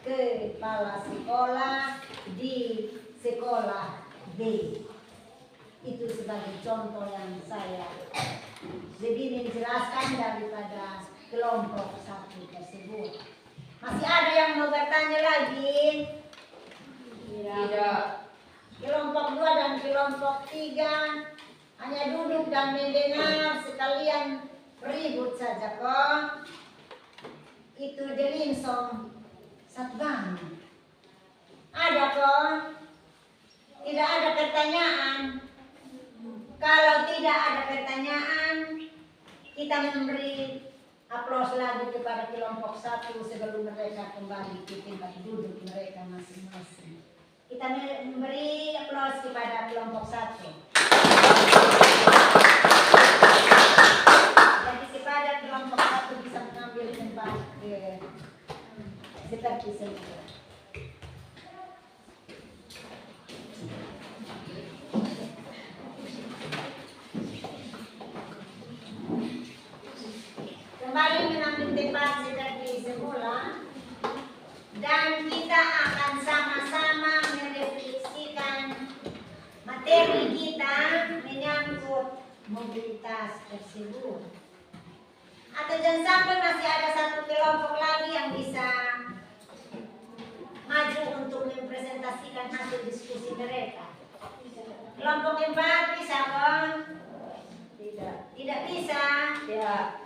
kepala sekolah di sekolah B. Itu sebagai contoh yang saya lebih menjelaskan daripada kelompok 1 tersebut. Masih ada yang mau bertanya lagi? Tidak. Kelompok 2 dan kelompok 3 hanya duduk dan mendengar, sekalian beribut saja kok. Itu delinsong satbang. Ada kok? Tidak ada pertanyaan. Kalau tidak ada pertanyaan, kita memberi aplaus lagi kepada kelompok 1 sebelum mereka kembali ke tempat duduk mereka masing-masing. Kita memberi aplaus kepada kelompok 1. Jadi kepada kelompok 1 bisa mengambil tempat seperti semula. Kembali mengambil tempat seperti semula, dan kita akan sama-sama merefleksikan materi kita menyangkut mobilitas tersebut. Atau jangan sampai masih ada satu kelompok lagi yang bisa maju untuk mempresentasikan hasil diskusi mereka. Kelompok 4 bisa kan? Tidak bisa. Ya.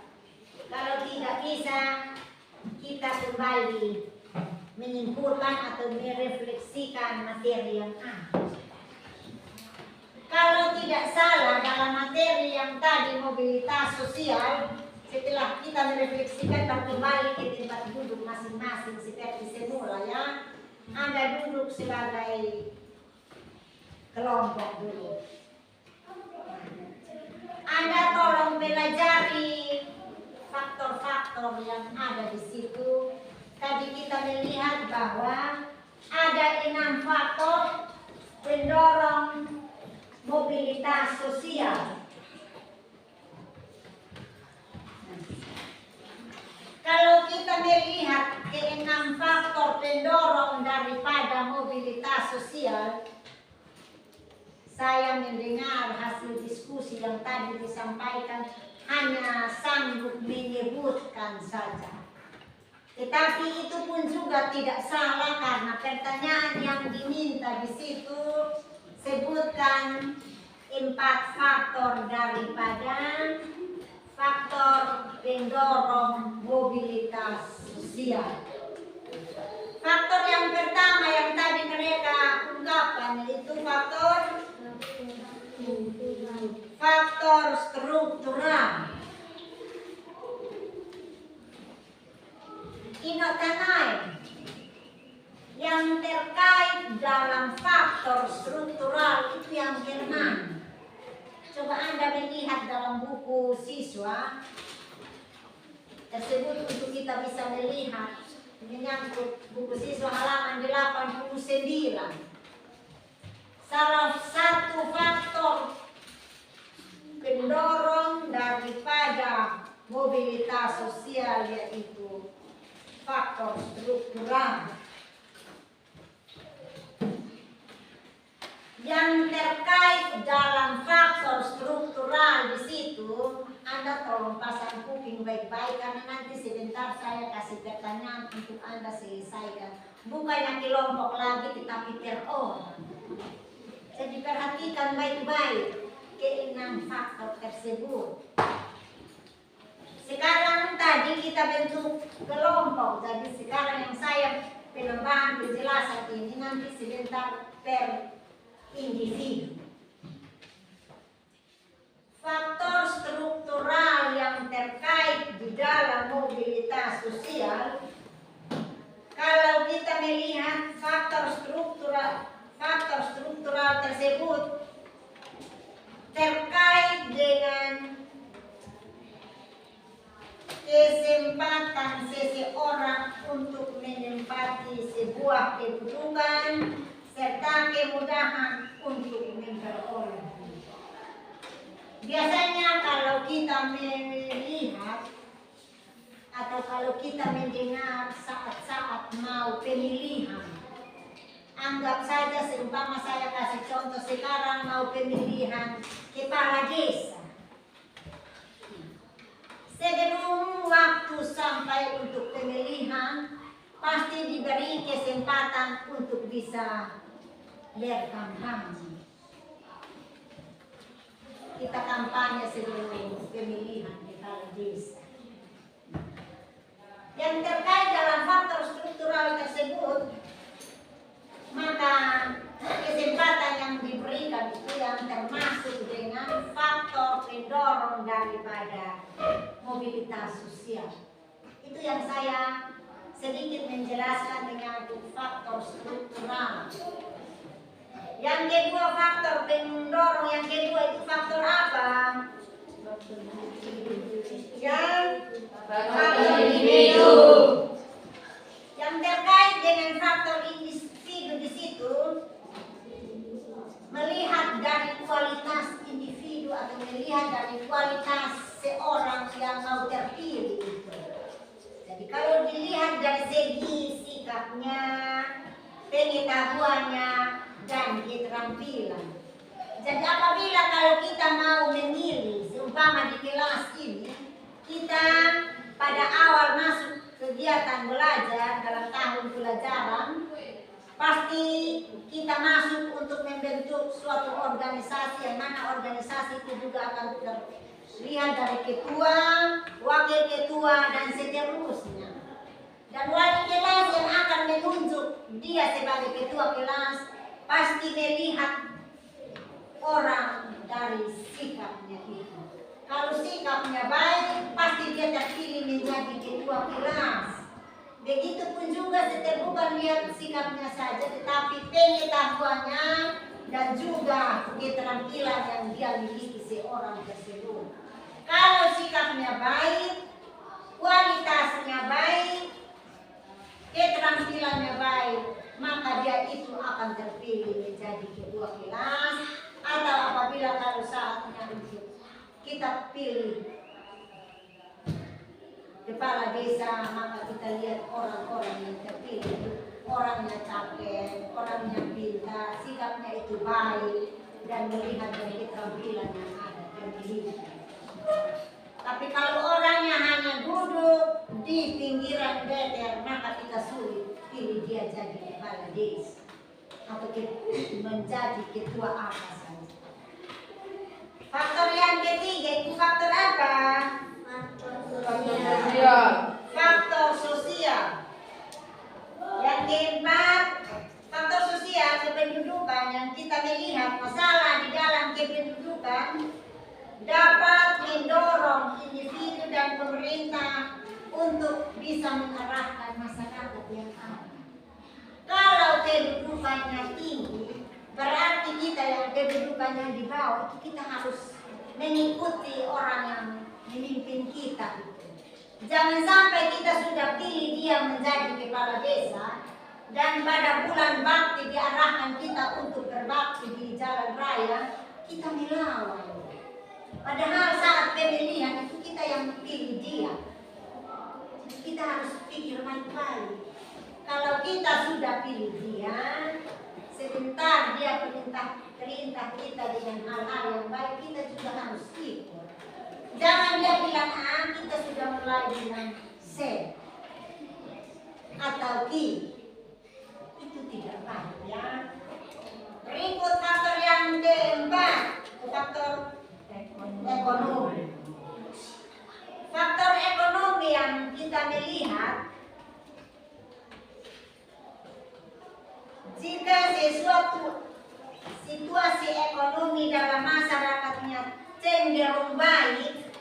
Kalau tidak bisa, kita kembali menyimpulkan atau merefleksikan materi yang ada. Kalau tidak salah dalam materi yang tadi mobilitas sosial, setelah kita merefleksikan dan kembali ke tempat duduk masing-masing seperti semula ya, Anda duduk sebagai kelompok dulu. Anda tolong pelajari faktor-faktor yang ada di situ. Tadi kita melihat bahwa ada 6 faktor pendorong mobilitas sosial. Kalau kita melihat ke 6 faktor pendorong daripada mobilitas sosial, saya mendengar hasil diskusi yang tadi disampaikan hanya sanggup menyebutkan saja. Tetapi itu pun juga tidak salah karena pertanyaan yang diminta di situ sebutkan 4 faktor daripada faktor pendorong mobilitas sosial. Faktor yang pertama yang tadi mereka ungkapkan itu faktor struktural. Inotanai yang terkait dalam faktor struktural itu yang firman. Coba Anda melihat dalam buku siswa tersebut untuk kita bisa melihat menyangkut buku siswa halaman 89. Salah satu faktor pendorong daripada mobilitas sosial yaitu faktor struktural. Yang terkait dalam faktor struktural di situ, Anda tolong pasang kuping baik-baik karena nanti sebentar saya kasih pertanyaan untuk Anda selesaikan. Bukan yang kelompok lagi tetapi per orang. Jadi perhatikan baik-baik ke-6 faktor tersebut. Sekarang tadi kita bentuk kelompok, jadi sekarang yang saya penambahan penjelasan ini nanti sebentar per individu. Faktor struktural yang terkait di dalam mobilitas sosial, kalau kita melihat faktor struktural tersebut terkait dengan kesempatan seseorang untuk menempati sebuah kedudukan serta kemudahan untuk memperoleh. Biasanya kalau kita melihat atau kalau kita mendengar saat-saat mau pemilihan, anggap saja seumpama saya kasih contoh sekarang mau pemilihan kepala desa. Sebelum waktu sampai untuk pemilihan, pasti diberi kesempatan untuk bisa berkampanye. Kita kampanye sebelum pemilihan kepala desa. Yang terkait dalam faktor struktural tersebut, maka kesempatan yang diberikan itu yang termasuk dengan faktor pendorong daripada mobilitas sosial. Itu yang saya sedikit menjelaskan dengan faktor struktural. Yang kedua faktor pendorong, yang kedua itu faktor apa? Yang faktor individu. Yang terkait dengan faktor individu di situ, melihat dari kualitas individu atau melihat dari kualitas seorang yang mau terpilih itu. Jadi kalau dilihat dari segi sikapnya, pengetahuannya, dan keterampilan. Jadi apabila kalau kita mau memilih, seumpama di kelas ini, kita pada awal masuk kegiatan belajar dalam tahun pelajaran, pasti kita masuk untuk membentuk suatu organisasi yang mana organisasi itu juga akan terlihat dari ketua, wakil ketua, dan seterusnya. Dan wali kelas yang akan menunjuk dia sebagai ketua kelas pasti melihat orang dari sikapnya itu. Kalau sikapnya baik, pasti dia terpilih menjadi ketua kelas. Begitupun juga bukan lihat sikapnya saja, tetapi pengetahuannya dan juga keterampilan yang dia miliki seorang tersebut. Kalau sikapnya baik, kualitasnya baik, keterampilannya baik, maka dia itu akan terpilih menjadi ketua kelas. Atau apabila kalau saatnya untuk kita pilih kepala desa, maka kita lihat orang-orang yang terpilih, orangnya capek, orangnya pintar, sikapnya itu baik, dan melihat dari keterampilan yang ada dan dimiliki. Tapi kalau orangnya hanya duduk di pinggiran DPR, maka kita sulit pilih dia jadi kepala desa atau menjadi ketua apa saja. Faktor yang ketiga itu faktor apa? Faktor sosial. Yang keempat, faktor sosial kependudukan yang kita melihat masalah di dalam kependudukan dapat mendorong individu dan pemerintah untuk bisa mengarahkan masyarakat yang ada. Kalau kedudukannya tinggi, berarti kita yang kedudukannya di bawah itu kita harus mengikuti orang yang memimpin kita. Jangan sampai kita sudah pilih dia menjadi kepala desa dan pada bulan bakti diarahkan kita untuk berbakti di jalan raya, kita melawan. Padahal saat pemilihan itu kita yang pilih dia. Kita harus pikir baik-baik. Kalau kita sudah pilih dia, sebentar dia perintah kita dengan hal-hal yang baik, kita juga harus ikut. Jangan dia bilang A, kita sudah mulai dengan C atau Q. Itu tidak baik ya. Berikut faktor yang keempat, faktor ekonomi. Faktor ekonomi yang kita melihat, jika sesuatu situasi ekonomi dalam masyarakatnya cenderung baik,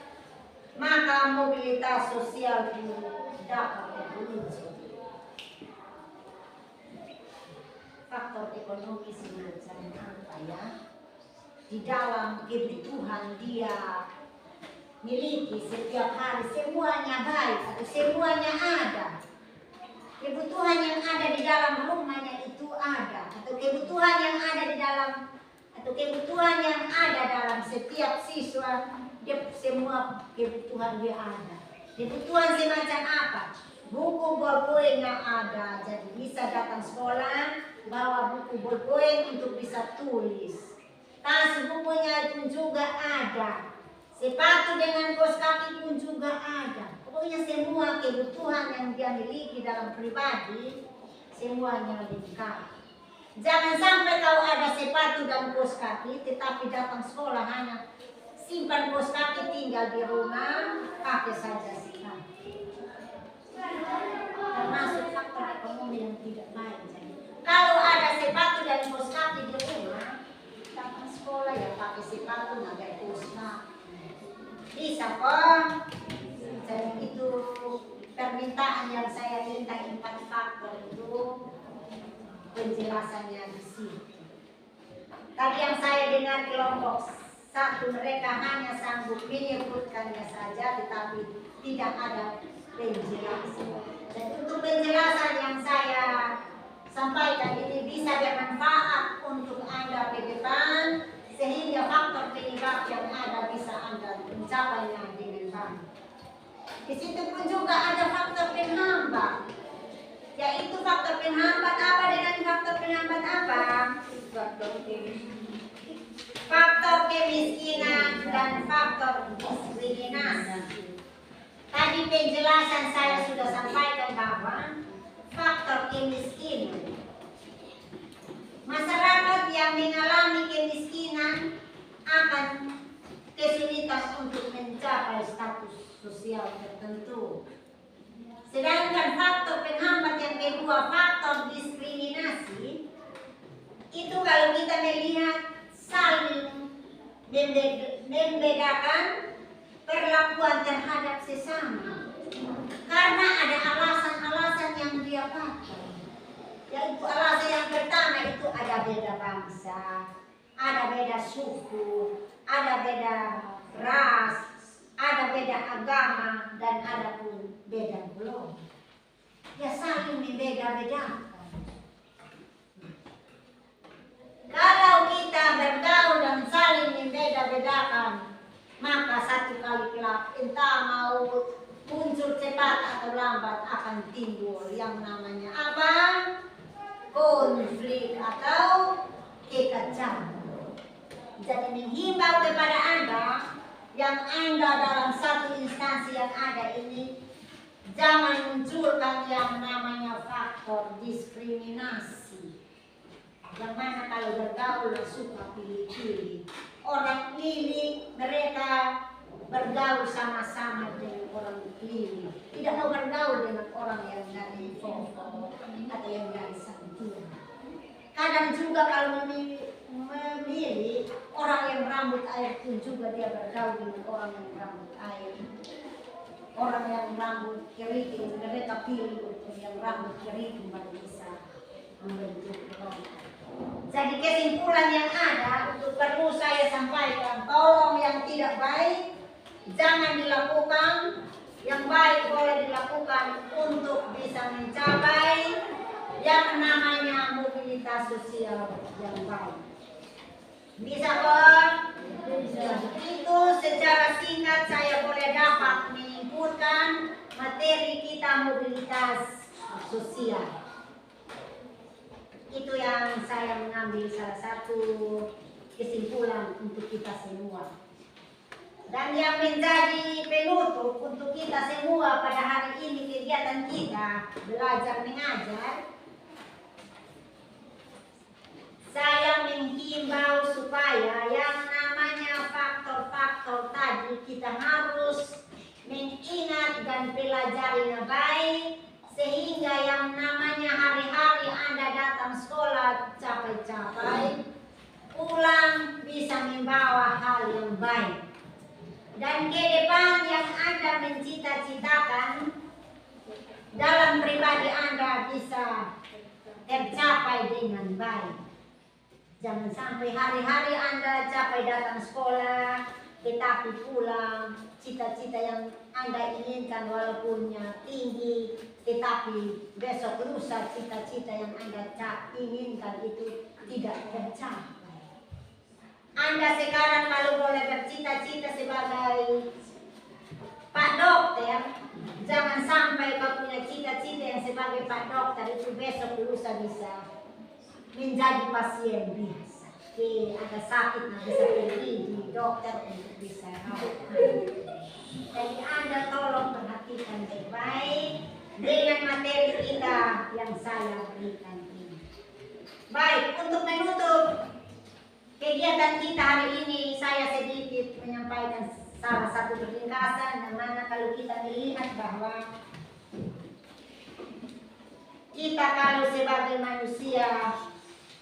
maka mobilitas sosial pun dapat terwujud. Faktor ekonomi semacam apa ya? Di dalam kebutuhan dia miliki setiap hari semuanya baik atau semuanya ada. Kebutuhan yang ada di dalam rumahnya itu ada, atau kebutuhan yang ada di dalam atau kebutuhan yang ada dalam setiap siswa, dia semua kebutuhan dia ada. Kebutuhan semacam apa? Buku bolpoinnya ada, jadi bisa datang sekolah bawa buku bolpoin untuk bisa tulis. Tas bukunya pun juga ada. Sepatu dengan kaos kaki pun juga ada. Pokoknya semua kebutuhan yang dia miliki dalam pribadi, semuanya lengkap. Jangan sampai kau ada sepatu dan kaos kaki, tetapi datang sekolah hanya simpan kaos kaki, tinggal di rumah, pakai saja sepatu. Termasuk faktor ekonomi yang tidak baik. Kalau ada sepatu dan kaos kaki di rumah, datang sekolah ya pakai sepatu, nggak pakai kaos kaki. Bisa kok. Jadi itu permintaan yang saya minta 4 faktor itu penjelasannya di sini. Tadi yang saya dengar kelompok 1 mereka hanya sanggup menyebutkannya saja, tetapi tidak ada penjelasan. Dan untuk penjelasan yang saya sampaikan ini bisa bermanfaat untuk Anda ke depan, sehingga faktor penyebab yang ada bisa Anda mencapainya dengan baik. Di situ pun juga ada faktor penghambat, yaitu faktor penghambat apa dengan faktor penghambat apa? Faktor kemiskinan dan faktor diskriminasi. Tadi penjelasan saya sudah sampaikan bahwa faktor kemiskinan, masyarakat yang mengalami kemiskinan akan kesulitan untuk mencapai status sosial tertentu. Sedangkan faktor penghambat yang kedua, faktor diskriminasi, itu kalau kita melihat saling membedakan perlakuan terhadap sesama. Karena ada alasan-alasan yang dia pakai. Yaitu alasan yang pertama itu ada beda bangsa, ada beda suku, ada beda ras, ada beda agama, dan ada pun beda golongan. Ya saling membeda-bedakan. Kalau kita bergaul dan saling membeda-bedakan, maka satu kali kelak entah mau muncul cepat atau lambat akan timbul yang namanya apa? Konflik atau kekacauan. Jadi menghimbau kepada Anda, yang Anda dalam satu instansi yang ada ini, jangan munculkan yang namanya faktor diskriminasi. Yang mana kalau bergaul suka pilih-pilih. Orang pilih, mereka bergaul sama-sama dengan orang pilih. Tidak mau bergaul dengan orang yang dari Foto atau yang dari Santia. Kadang juga kalau memilih orang yang rambut air pun juga dia bergaul dengan orang yang rambut air. Orang yang rambut keriting, mereka pilih untuk yang rambut keriting baru bisa membentuk orang. Jadi kesimpulan yang ada untuk perlu saya sampaikan, tolong yang tidak baik jangan dilakukan, yang baik boleh dilakukan untuk bisa mencapai yang namanya mobilitas sosial yang baik. Bisa kan? Itu secara singkat saya boleh dapat menyimpulkan materi kita mobilitas sosial. Itu yang saya mengambil salah satu kesimpulan untuk kita semua. Dan yang menjadi penutup untuk kita semua pada hari ini kegiatan kita belajar mengajar, saya menghimbau supaya yang namanya faktor-faktor tadi kita harus mengingat dan pelajarinya baik, sehingga yang namanya hari-hari Anda datang sekolah capai-capai, pulang bisa membawa hal yang baik. Dan ke depan yang Anda mencita-citakan dalam pribadi Anda bisa tercapai dengan baik. Jangan sampai hari-hari Anda capai datang sekolah, tetapi pulang cita-cita yang Anda inginkan walaupunnya tinggi, tetapi besok lusa cita-cita yang Anda inginkan itu tidak tercapai. Anda sekarang kalau boleh bercita-cita sebagai Pak Dokter, jangan sampai kau punya cita-cita yang sebagai Pak Dokter itu besok lusa bisa menjadi pasien biasa. Ada sakit, bisa pergi di dokter untuk bisa rawat. Jadi Anda tolong perhatikan baik dengan materi kita yang saya berikan ini. Baik, untuk menutup kegiatan kita hari ini, saya sedikit menyampaikan salah satu ringkasan yang mana kalau kita melihat bahwa kita kalau sebagai manusia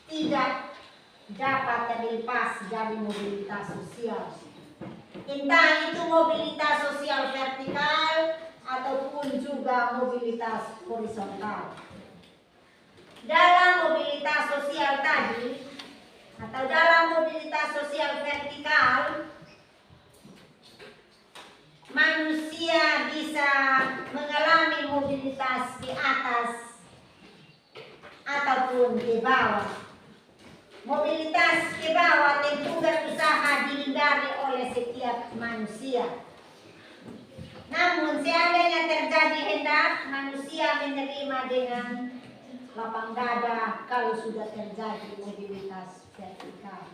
tidak dapat terlepas dari mobilitas sosial. Entah itu mobilitas sosial vertikal ataupun juga mobilitas horizontal. Dalam mobilitas sosial tadi atau dalam mobilitas sosial vertikal, manusia bisa mengalami mobilitas di atas ataupun di bawah. Mobilitas ke bawah tentu berusaha dihindari oleh setiap manusia. Namun seandainya terjadi hendak, manusia menerima dengan lapang dada kalau sudah terjadi mobilitas vertikal.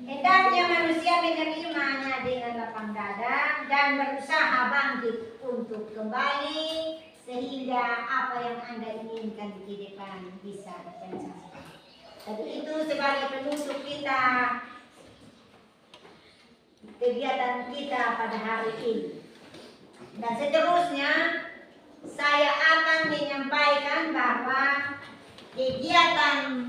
Hendaknya manusia menerimanya dengan lapang dada dan berusaha bangkit untuk kembali sehingga apa yang Anda inginkan di depan bisa tercapai. Jadi itu sebagai penutup kita kegiatan kita pada hari ini. Dan seterusnya saya akan menyampaikan bahwa kegiatan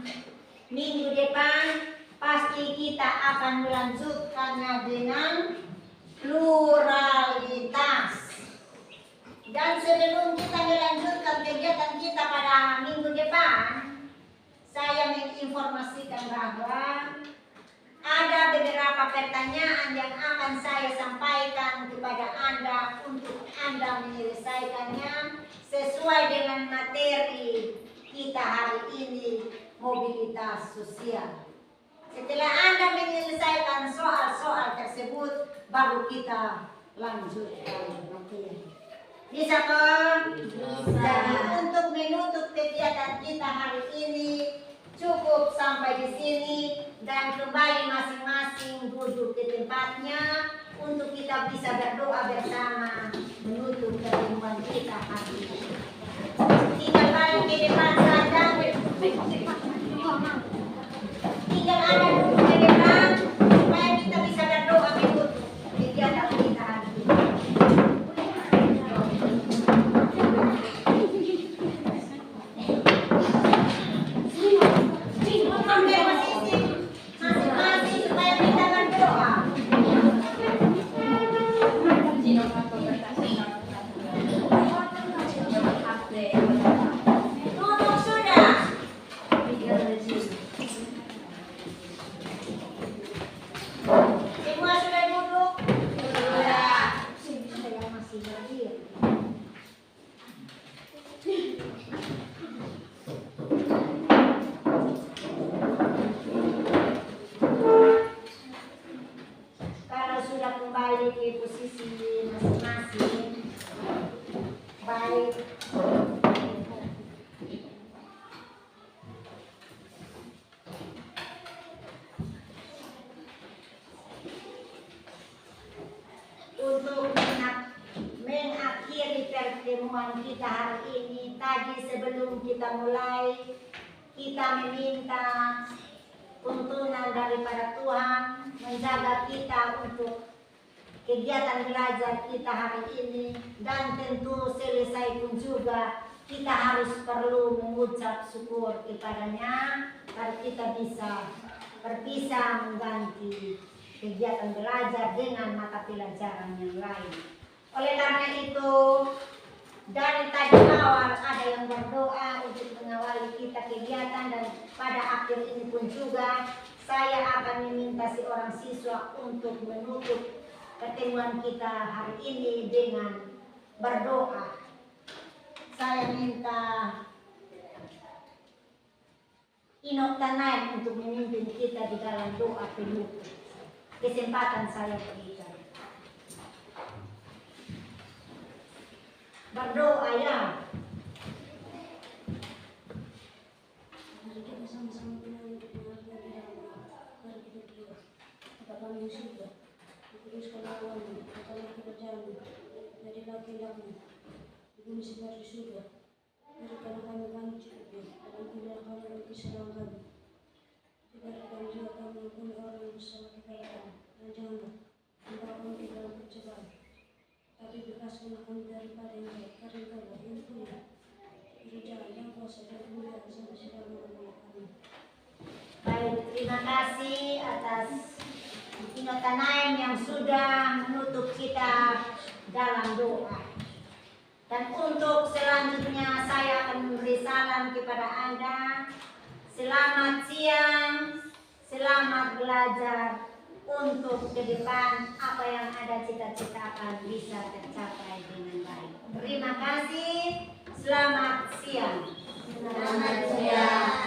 minggu depan pasti kita akan melanjutkannya dengan pluralitas. Dan sebelum kita melanjutkan kegiatan kita pada minggu depan, saya menginformasikan bahwa ada beberapa pertanyaan yang akan saya sampaikan kepada Anda untuk Anda menyelesaikannya sesuai dengan materi kita hari ini, mobilitas sosial. Setelah Anda menyelesaikan soal-soal tersebut, baru kita lanjutkan materi. Bisa kan? Bisa. Jadi untuk menutup kegiatan kita hari ini, Cukup sampai di sini dan kembali masing-masing duduk di tempatnya untuk kita bisa berdoa bersama menutup pertemuan kita hari ini. Tinggal balik ke depan saja. Tinggal ada duduk ke depan supaya kita bisa berdoa menutup kegiatan kita hari ini. Ambil posisi masing-masing supaya kita berdoa. Duduk sudah. Semua sudah duduk? Sudah. Saya masih berdiri. Kalau sudah kembali ke posisi masing-masing, baik. Untuk mengakhiri pertemuan kita hari ini, tadi sebelum kita mulai, kita meminta tuntunan daripada Tuhan menjaga kita untuk kegiatan belajar kita hari ini, dan tentu selesai pun juga kita harus perlu mengucap syukur kepadanya agar kita bisa berpisah mengganti kegiatan belajar dengan mata pelajaran yang lain. Oleh karena itu, dari tadi awal ada yang berdoa untuk mengawali kita kegiatan, dan pada akhir ini pun juga saya akan meminta seorang siswa untuk menutup pertemuan kita hari ini dengan berdoa. Saya minta Inok Tanai untuk memimpin kita di dalam doa penutup. Kesempatan saya berikan. Berdoa ya. Mari kita sama-sama mari kita berdoa. Bapa kami yang surga, dikuduskan namamu, datanglah kerajaanmu, jadilah kehendakmu di bumi seperti di surga. Berikanlah kami kami cukupnya, dan ampunilah kami bagi kesalahan kami. Berikanlah kami juga kami mengampuni orang yang bersalah kepada kami, dan janganlah membawa kami ke dalam pencobaan, tapi bebaskanlah kami daripada yang jahat, karena Engkau yang punya kerajaan dan kuasa dan kemuliaan sampai selama-lamanya. Amin. Baik, terima kasih atas Inok Tanaim yang sudah menutup kita dalam doa. Dan untuk selanjutnya saya akan memberi salam kepada Anda. Selamat siang, selamat belajar. Untuk ke depan apa yang Anda cita-citakan bisa tercapai dengan baik. Terima kasih. Selamat siang. Selamat siang.